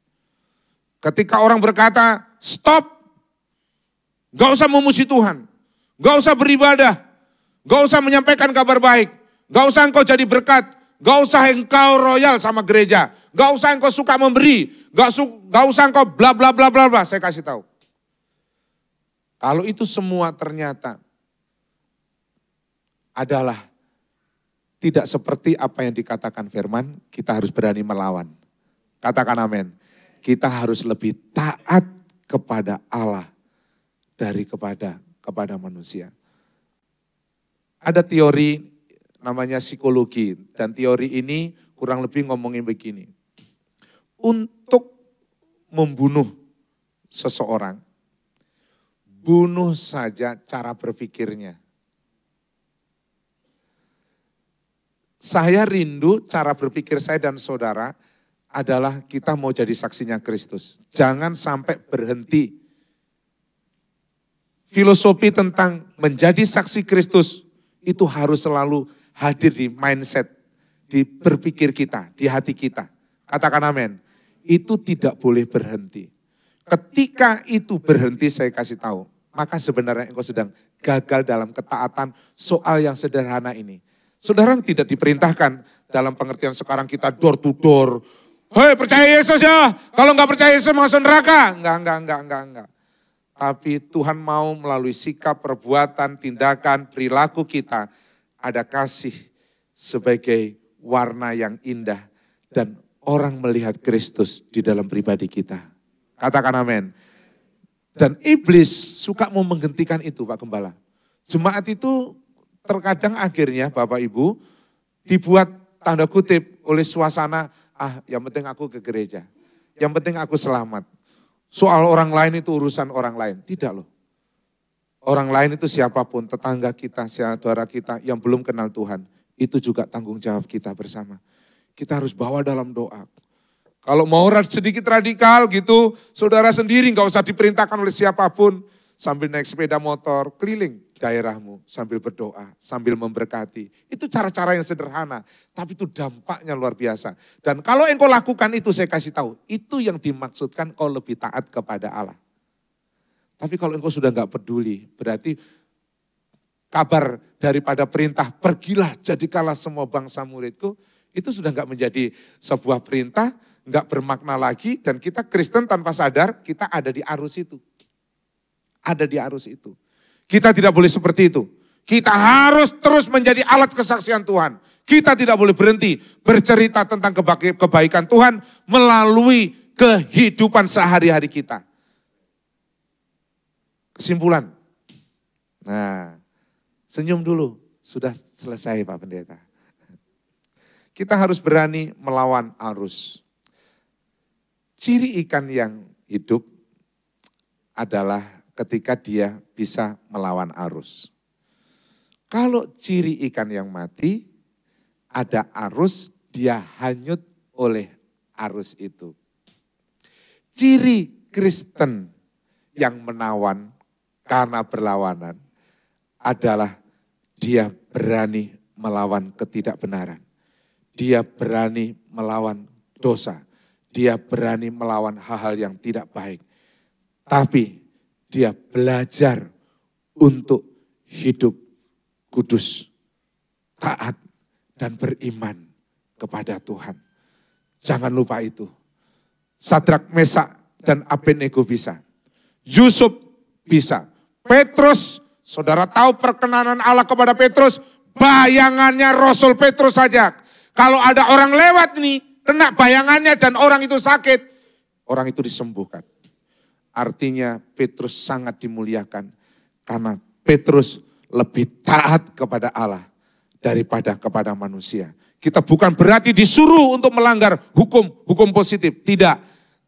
Ketika orang berkata, stop, gak usah memuji Tuhan, gak usah beribadah, gak usah menyampaikan kabar baik, gak usah engkau jadi berkat, gak usah engkau royal sama gereja, gak usah engkau suka memberi, gak usah engkau bla bla bla bla bla. Saya kasih tahu. Kalau itu semua ternyata adalah tidak seperti apa yang dikatakan firman, kita harus berani melawan. Katakan amin. Kita harus lebih taat kepada Allah dari kepada manusia. Ada teori namanya psikologi dan teori ini kurang lebih ngomongin begini. Untuk membunuh seseorang, bunuh saja cara berpikirnya. Saya rindu cara berpikir saya dan saudara adalah kita mau jadi saksinya Kristus. Jangan sampai berhenti. Filosofi tentang menjadi saksi Kristus itu harus selalu hadir di mindset, di berpikir kita, di hati kita. Katakan amin. Itu tidak boleh berhenti. Ketika itu berhenti saya kasih tahu, maka sebenarnya engkau sedang gagal dalam ketaatan soal yang sederhana ini. Saudara tidak diperintahkan dalam pengertian sekarang kita door to door. Hei percaya Yesus ya, kalau enggak percaya Yesus masuk neraka. Enggak. Tapi Tuhan mau melalui sikap, perbuatan, tindakan, perilaku kita. Ada kasih sebagai warna yang indah. Dan orang melihat Kristus di dalam pribadi kita. Katakan amin. Dan iblis suka mau menghentikan itu Pak Gembala. Jemaat itu terkadang akhirnya Bapak Ibu dibuat tanda kutip oleh suasana, yang penting aku ke gereja, yang penting aku selamat. Soal orang lain itu urusan orang lain, tidak loh. Orang lain itu siapapun, tetangga kita, saudara kita yang belum kenal Tuhan, itu juga tanggung jawab kita bersama. Kita harus bawa dalam doa. Kalau mau sedikit radikal gitu, saudara sendiri gak usah diperintahkan oleh siapapun, sambil naik sepeda motor, keliling daerahmu sambil berdoa, sambil memberkati. Itu cara-cara yang sederhana, tapi itu dampaknya luar biasa. Dan kalau engkau lakukan itu, saya kasih tahu, itu yang dimaksudkan kau lebih taat kepada Allah. Tapi kalau engkau sudah gak peduli, berarti kabar daripada perintah, pergilah jadikanlah semua bangsa muridku, itu sudah gak menjadi sebuah perintah, gak bermakna lagi, dan kita Kristen tanpa sadar, kita ada di arus itu. Ada di arus itu. Kita tidak boleh seperti itu. Kita harus terus menjadi alat kesaksian Tuhan. Kita tidak boleh berhenti bercerita tentang kebaikan Tuhan melalui kehidupan sehari-hari kita. Kesimpulan. Nah, senyum dulu. Sudah selesai Pak Pendeta. Kita harus berani melawan arus. Ciri ikan yang hidup adalah ketika dia bisa melawan arus. Kalau ciri ikan yang mati, ada arus, dia hanyut oleh arus itu. Ciri Kristen yang menawan karena berlawanan adalah dia berani melawan ketidakbenaran. Dia berani melawan dosa. Dia berani melawan hal-hal yang tidak baik. Tapi dia belajar untuk hidup kudus, taat, dan beriman kepada Tuhan. Jangan lupa itu. Sadrak, Mesak, dan Abednego bisa. Yusuf bisa. Petrus, saudara tahu perkenanan Allah kepada Petrus, bayangannya Rasul Petrus saja. Kalau ada orang lewat nih, kena bayangannya dan orang itu sakit, orang itu disembuhkan. Artinya Petrus sangat dimuliakan karena Petrus lebih taat kepada Allah daripada kepada manusia. Kita bukan berarti disuruh untuk melanggar hukum positif, tidak.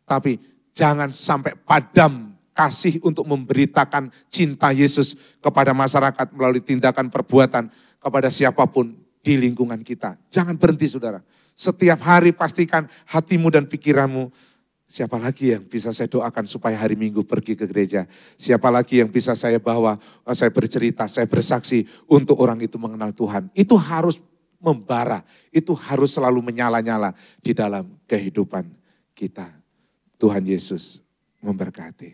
Tapi jangan sampai padam kasih untuk memberitakan cinta Yesus kepada masyarakat melalui tindakan perbuatan kepada siapapun di lingkungan kita. Jangan berhenti saudara. Setiap hari pastikan hatimu dan pikiranmu, siapa lagi yang bisa saya doakan supaya hari Minggu pergi ke gereja? Siapa lagi yang bisa saya bawa, saya bercerita, saya bersaksi untuk orang itu mengenal Tuhan? Itu harus membara, itu harus selalu menyala-nyala di dalam kehidupan kita. Tuhan Yesus memberkati.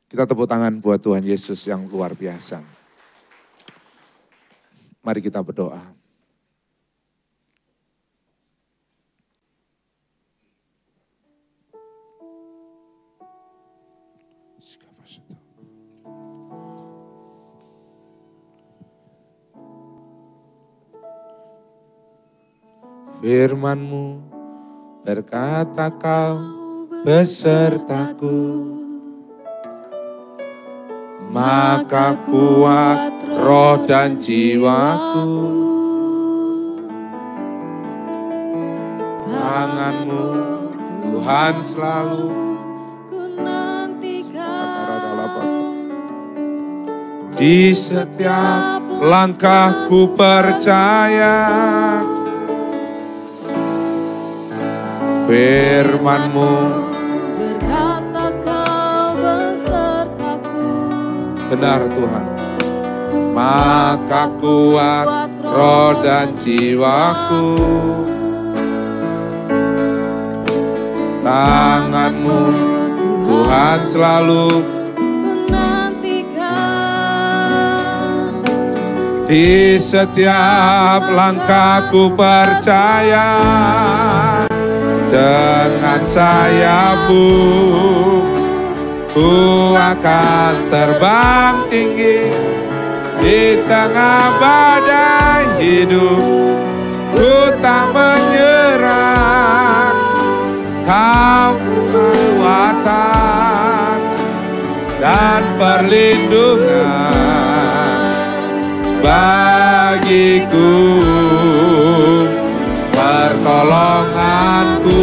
Kita tepuk tangan buat Tuhan Yesus yang luar biasa. Mari kita berdoa. Firman-Mu berkata Kau besertaku, maka kuat roh dan jiwaku. Tangan-Mu Tuhan selalu ku nantikan. Di setiap langkahku percaya, Firman-Mu berkata Kau besertaku. Benar Tuhan. Maka kuat roh dan jiwaku. Tangan-Mu Tuhan selalu ku nantikan. Di setiap langkahku percaya, dengan sayap-Mu ku akan terbang tinggi. Di tengah badai hidup ku tak menyerah. Kau kekuatan dan perlindungan bagiku, pertolonganku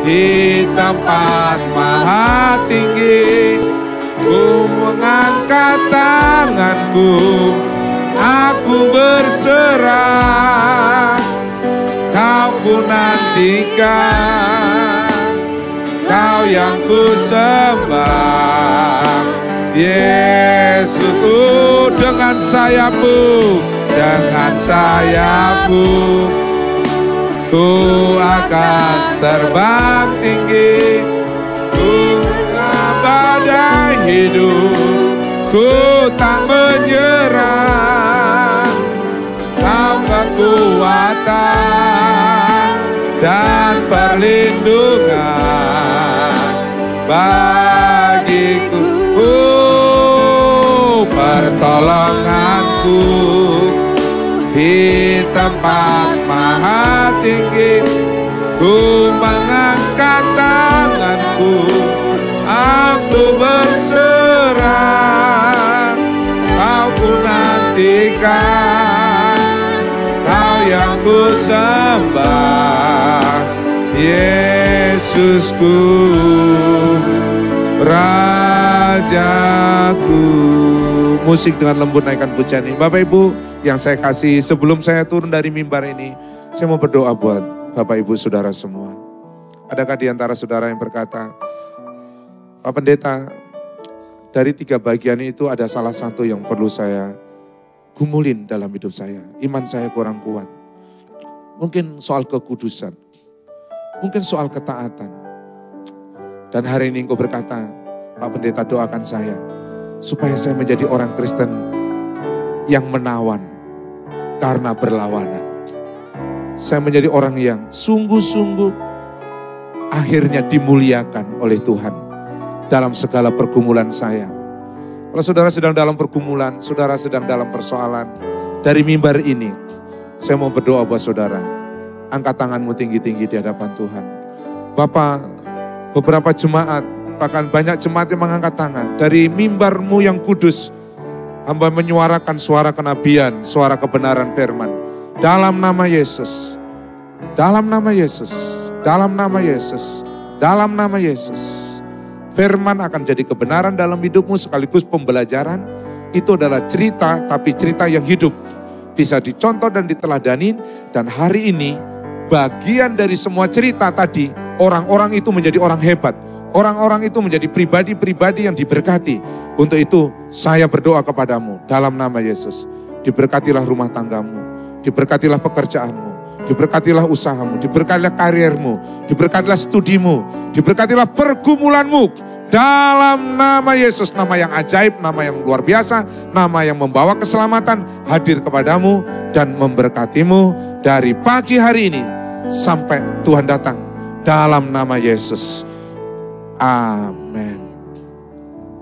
di tempat maha tinggi. Ku mengangkat tanganku, aku berserah. Kau ku nantikan, Kau yang ku sembah. Yesusku, dengan sayap-Mu, dengan sayap-Mu ku akan terbang tinggi. Ku badai hidup, ku tak menyerah. Kau kekuatan dan perlindungan bagiku. Pertolonganku di tempat maha tinggi. Ku mengangkat tanganku, aku berserah. Kau ku nantikan, Kau yang ku sembah. Yesusku, Rajaku. Musik dengan lembut naikkan pujian ini. Bapak Ibu yang saya kasih, sebelum saya turun dari mimbar ini, saya mau berdoa buat Bapak Ibu Saudara semua. Adakah di antara saudara yang berkata, Pak Pendeta, dari 3 bagian itu ada salah satu yang perlu saya gumulin dalam hidup saya. Iman saya kurang kuat. Mungkin soal kekudusan. Mungkin soal ketaatan. Dan hari ini engkau berkata, Pak Pendeta doakan saya, supaya saya menjadi orang Kristen yang menawan karena berlawanan. Saya menjadi orang yang sungguh-sungguh akhirnya dimuliakan oleh Tuhan dalam segala pergumulan saya. Kalau saudara sedang dalam pergumulan, saudara sedang dalam persoalan, dari mimbar ini, saya mau berdoa buat saudara. Angkat tanganmu tinggi-tinggi di hadapan Tuhan. Bapak, beberapa jemaat, bahkan banyak jemaat yang mengangkat tangan. Dari mimbarmu yang kudus, hamba menyuarakan suara kenabian, suara kebenaran firman. Dalam nama Yesus, dalam nama Yesus, dalam nama Yesus, dalam nama Yesus. Firman akan jadi kebenaran dalam hidupmu sekaligus pembelajaran. Itu adalah cerita, tapi cerita yang hidup. Bisa dicontoh dan diteladanin. Dan hari ini bagian dari semua cerita tadi, orang-orang itu menjadi orang hebat. Orang-orang itu menjadi pribadi-pribadi yang diberkati. Untuk itu saya berdoa kepadamu dalam nama Yesus. Diberkatilah rumah tanggamu, diberkatilah pekerjaanmu, diberkatilah usahamu, diberkatilah karirmu, diberkatilah studimu, diberkatilah pergumulanmu. Dalam nama Yesus, nama yang ajaib, nama yang luar biasa, nama yang membawa keselamatan hadir kepadamu dan memberkatimu dari pagi hari ini sampai Tuhan datang. Dalam nama Yesus. Amin.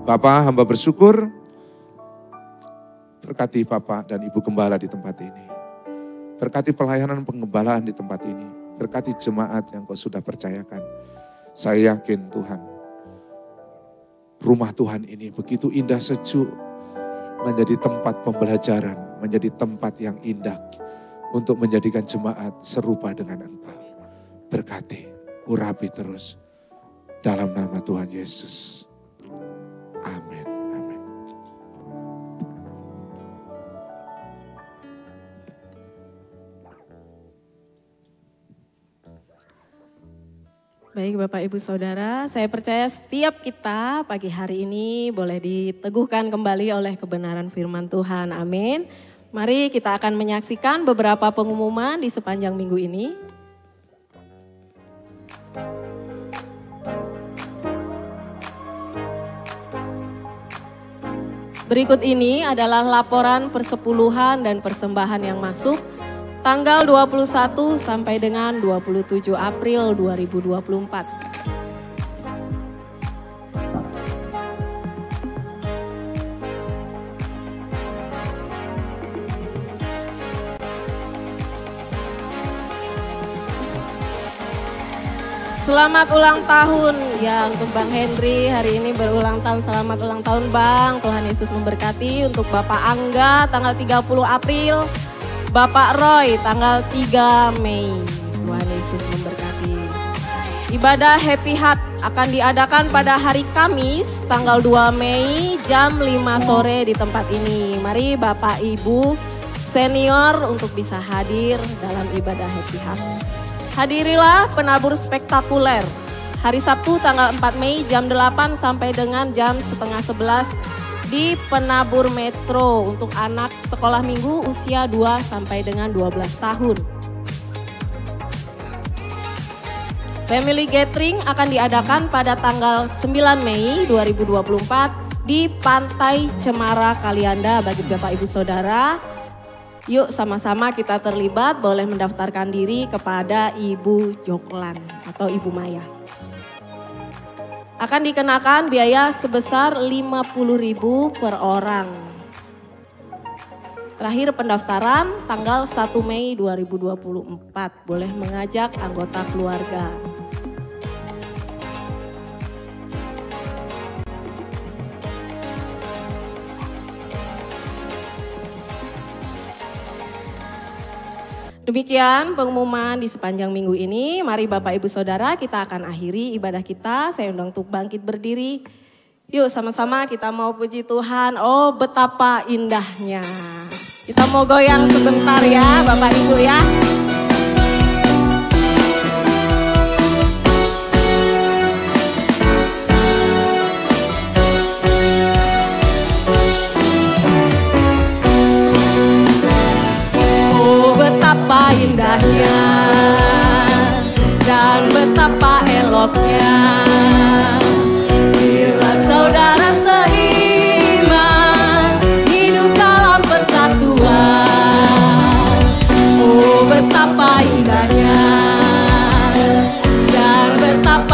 Bapak, hamba bersyukur. Berkati Bapak dan Ibu Gembala di tempat ini. Berkati pelayanan pengembalaan di tempat ini. Berkati jemaat yang Kau sudah percayakan. Saya yakin Tuhan, rumah Tuhan ini begitu indah sejuk. Menjadi tempat pembelajaran. Menjadi tempat yang indah. Untuk menjadikan jemaat serupa dengan Engkau. Berkati, urapi terus. Dalam nama Tuhan Yesus. Amin. Amin. Baik Bapak Ibu Saudara, saya percaya setiap kita pagi hari ini boleh diteguhkan kembali oleh kebenaran firman Tuhan. Amin. Mari kita akan menyaksikan beberapa pengumuman di sepanjang minggu ini. Berikut ini adalah laporan persepuluhan dan persembahan yang masuk tanggal 21 sampai dengan 27 April 2024. Selamat ulang tahun ya untuk Bang Henry, hari ini berulang tahun. Selamat ulang tahun Bang, Tuhan Yesus memberkati. Untuk Bapak Angga tanggal 30 April, Bapak Roy tanggal 3 Mei, Tuhan Yesus memberkati. Ibadah Happy Heart akan diadakan pada hari Kamis tanggal 2 Mei jam 5 sore di tempat ini. Mari Bapak Ibu senior untuk bisa hadir dalam ibadah Happy Heart. Hadirilah penabur spektakuler hari Sabtu tanggal 4 Mei jam 8 sampai dengan jam setengah 11 di Penabur Metro untuk anak sekolah minggu usia 2 sampai dengan 12 tahun. Family Gathering akan diadakan pada tanggal 9 Mei 2024 di Pantai Cemara Kalianda. Bagi Bapak Ibu Saudara, yuk sama-sama kita terlibat, boleh mendaftarkan diri kepada Ibu Joklan atau Ibu Maya. Akan dikenakan biaya sebesar 50.000 per orang. Terakhir pendaftaran tanggal 1 Mei 2024, boleh mengajak anggota keluarga. Demikian pengumuman di sepanjang minggu ini. Mari Bapak Ibu Saudara, kita akan akhiri ibadah kita. Saya undang untuk bangkit berdiri. Yuk sama-sama kita mau puji Tuhan. Oh betapa indahnya. Kita mau goyang sebentar ya Bapak Ibu ya. Betapa indahnya dan betapa eloknya bila saudara seiman hidup dalam persatuan. Oh betapa indahnya dan betapa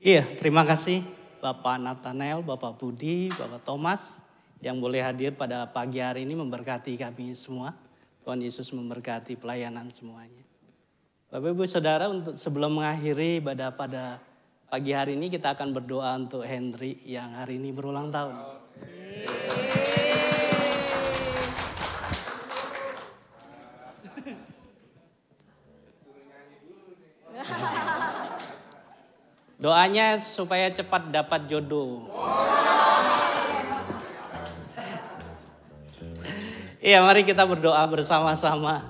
Iya, terima kasih Bapak Nathanael, Bapak Budi, Bapak Thomas yang boleh hadir pada pagi hari ini memberkati kami semua. Tuhan Yesus memberkati pelayanan semuanya. Bapak Ibu Saudara, untuk sebelum mengakhiri ibadah pada pagi hari ini kita akan berdoa untuk Henry yang hari ini berulang tahun. Doanya supaya cepat dapat jodoh. Iya, mari kita berdoa bersama-sama.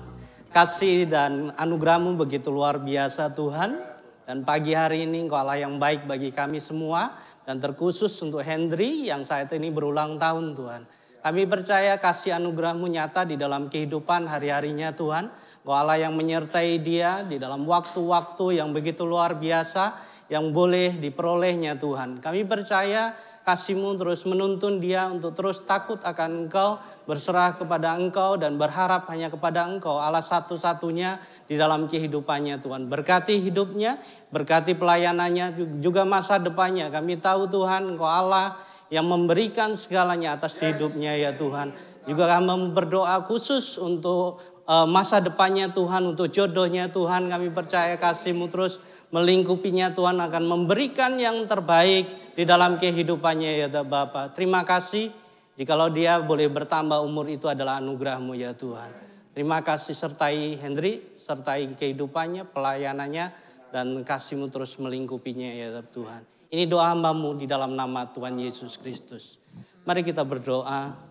Kasih dan anugerah-Mu begitu luar biasa Tuhan. Dan pagi hari ini Engkau Allah yang baik bagi kami semua. Dan terkhusus untuk Henry yang saat ini berulang tahun Tuhan. Kami percaya kasih anugerah-Mu nyata di dalam kehidupan hari-harinya Tuhan. Engkau Allah yang menyertai dia di dalam waktu-waktu yang begitu luar biasa yang boleh diperolehnya Tuhan. Kami percaya kasih-Mu terus menuntun dia untuk terus takut akan Engkau, berserah kepada Engkau dan berharap hanya kepada Engkau, Allah satu-satunya di dalam kehidupannya Tuhan. Berkati hidupnya, berkati pelayanannya, juga masa depannya. Kami tahu Tuhan Engkau Allah yang memberikan segalanya atas hidupnya ya Tuhan. Juga kami berdoa khusus untuk masa depannya Tuhan, untuk jodohnya Tuhan. Kami percaya kasih-Mu terus melingkupinya Tuhan, akan memberikan yang terbaik di dalam kehidupannya ya Bapa. Terima kasih jikalau dia boleh bertambah umur itu adalah anugerah-Mu ya Tuhan. Terima kasih sertai Henry, sertai kehidupannya, pelayanannya, dan kasih-Mu terus melingkupinya ya Tuhan. Ini doa hamba-Mu di dalam nama Tuhan Yesus Kristus. Mari kita berdoa.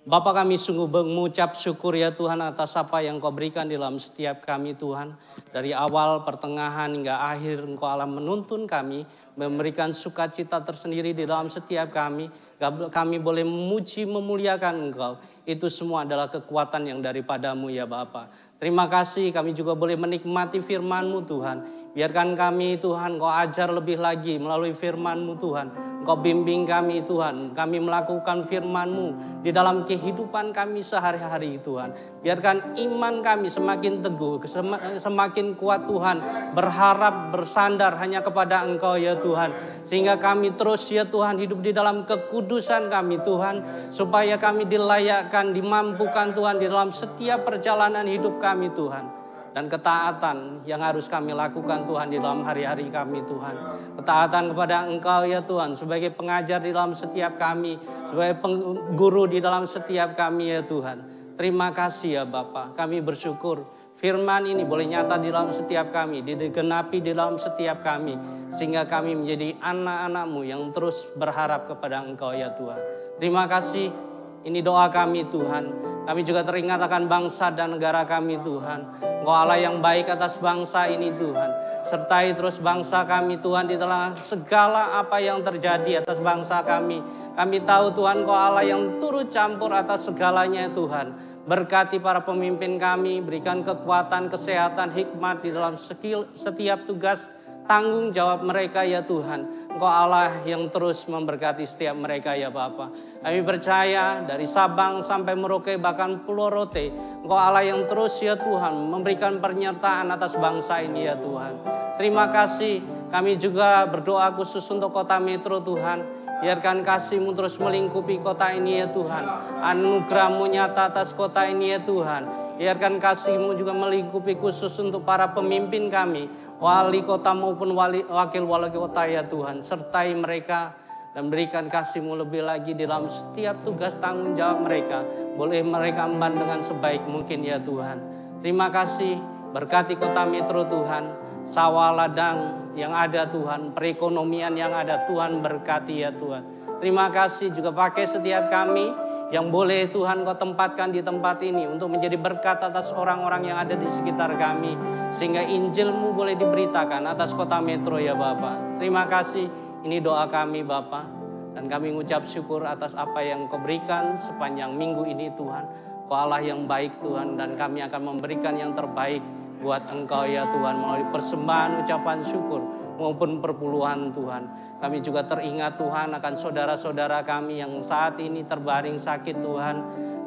Bapa, kami sungguh mengucap syukur ya Tuhan atas apa yang Kau berikan di dalam setiap kami Tuhan. Dari awal, pertengahan hingga akhir Engkau Allah menuntun kami, memberikan sukacita tersendiri di dalam setiap kami. Kami boleh memuji, memuliakan Engkau. Itu semua adalah kekuatan yang daripada-Mu ya Bapa. Terima kasih kami juga boleh menikmati firman-Mu Tuhan. Biarkan kami Tuhan Kau ajar lebih lagi melalui firman-Mu Tuhan. Kau bimbing kami Tuhan, kami melakukan firman-Mu di dalam kehidupan kami sehari-hari Tuhan. Biarkan iman kami semakin teguh, semakin kuat Tuhan. Berharap, bersandar hanya kepada Engkau ya Tuhan. Sehingga kami terus ya Tuhan hidup di dalam kekudusan kami Tuhan. Supaya kami dilayakkan, dimampukan Tuhan di dalam setiap perjalanan hidup kami Tuhan. Dan ketaatan yang harus kami lakukan Tuhan di dalam hari-hari kami Tuhan. Ketaatan kepada Engkau ya Tuhan sebagai pengajar di dalam setiap kami. Sebagai guru di dalam setiap kami ya Tuhan. Terima kasih ya Bapa. Kami bersyukur firman ini boleh nyata di dalam setiap kami. Digenapi di dalam setiap kami. Sehingga kami menjadi anak-anak-Mu yang terus berharap kepada Engkau ya Tuhan. Terima kasih. Ini doa kami Tuhan. Kami juga teringat akan bangsa dan negara kami Tuhan. Engkau Allah yang baik atas bangsa ini Tuhan. Sertai terus bangsa kami Tuhan di dalam segala apa yang terjadi atas bangsa kami. Kami tahu Tuhan Engkau Allah yang turut campur atas segalanya Tuhan. Berkati para pemimpin kami, berikan kekuatan, kesehatan, hikmat di dalam setiap tugas tanggung jawab mereka ya Tuhan. Engkau Allah yang terus memberkati setiap mereka ya Bapa. Kami percaya dari Sabang sampai Merauke bahkan Pulau Rote. Engkau Allah yang terus ya Tuhan memberikan penyertaan atas bangsa ini ya Tuhan. Terima kasih. Kami juga berdoa khusus untuk kota Metro Tuhan. Biarkan kasih-Mu terus melingkupi kota ini ya Tuhan. Anugerah-Mu nyata atas kota ini ya Tuhan. Biarkan kasih-Mu juga melingkupi khusus untuk para pemimpin kami. Wali kota maupun wakil wali kota ya Tuhan. Sertai mereka dan berikan kasih-Mu lebih lagi di dalam setiap tugas tanggung jawab mereka. Boleh mereka emban dengan sebaik mungkin ya Tuhan. Terima kasih. Berkati kota Metro Tuhan. Sawah ladang yang ada Tuhan. Perekonomian yang ada Tuhan berkati ya Tuhan. Terima kasih juga pakai setiap kami. Yang boleh Tuhan Kau tempatkan di tempat ini untuk menjadi berkat atas orang-orang yang ada di sekitar kami. Sehingga Injil-Mu boleh diberitakan atas kota Metro ya Bapa. Terima kasih, ini doa kami Bapa. Dan kami mengucap syukur atas apa yang Kau berikan sepanjang minggu ini Tuhan. Kau Allah yang baik Tuhan, dan kami akan memberikan yang terbaik buat Engkau ya Tuhan. Melalui persembahan ucapan syukur maupun perpuluhan Tuhan. Kami juga teringat Tuhan akan saudara-saudara kami yang saat ini terbaring sakit Tuhan.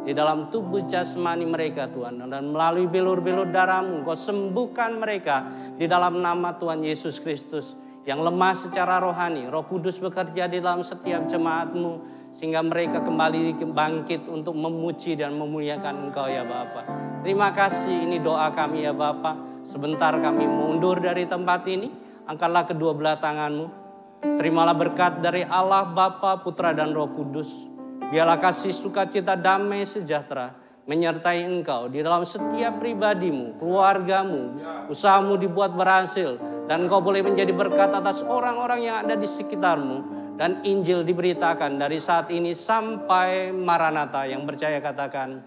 Di dalam tubuh jasmani mereka Tuhan. Dan melalui bilur-bilur darah-Mu Kau sembuhkan mereka di dalam nama Tuhan Yesus Kristus. yang lemah secara rohani. Roh Kudus bekerja di dalam setiap jemaat-Mu, sehingga mereka kembali bangkit untuk memuji dan memuliakan Engkau ya Bapa. Terima kasih, ini doa kami ya Bapa. Sebentar kami mundur dari tempat ini, angkatlah kedua belah tangan-Mu. Terimalah berkat dari Allah Bapa, Putra dan Roh Kudus. Biarlah kasih, sukacita, damai, sejahtera menyertai engkau di dalam setiap pribadimu, keluargamu, usahamu dibuat berhasil. Dan engkau boleh menjadi berkat atas orang-orang yang ada di sekitarmu. Dan Injil diberitakan dari saat ini sampai Maranatha. Yang percaya katakan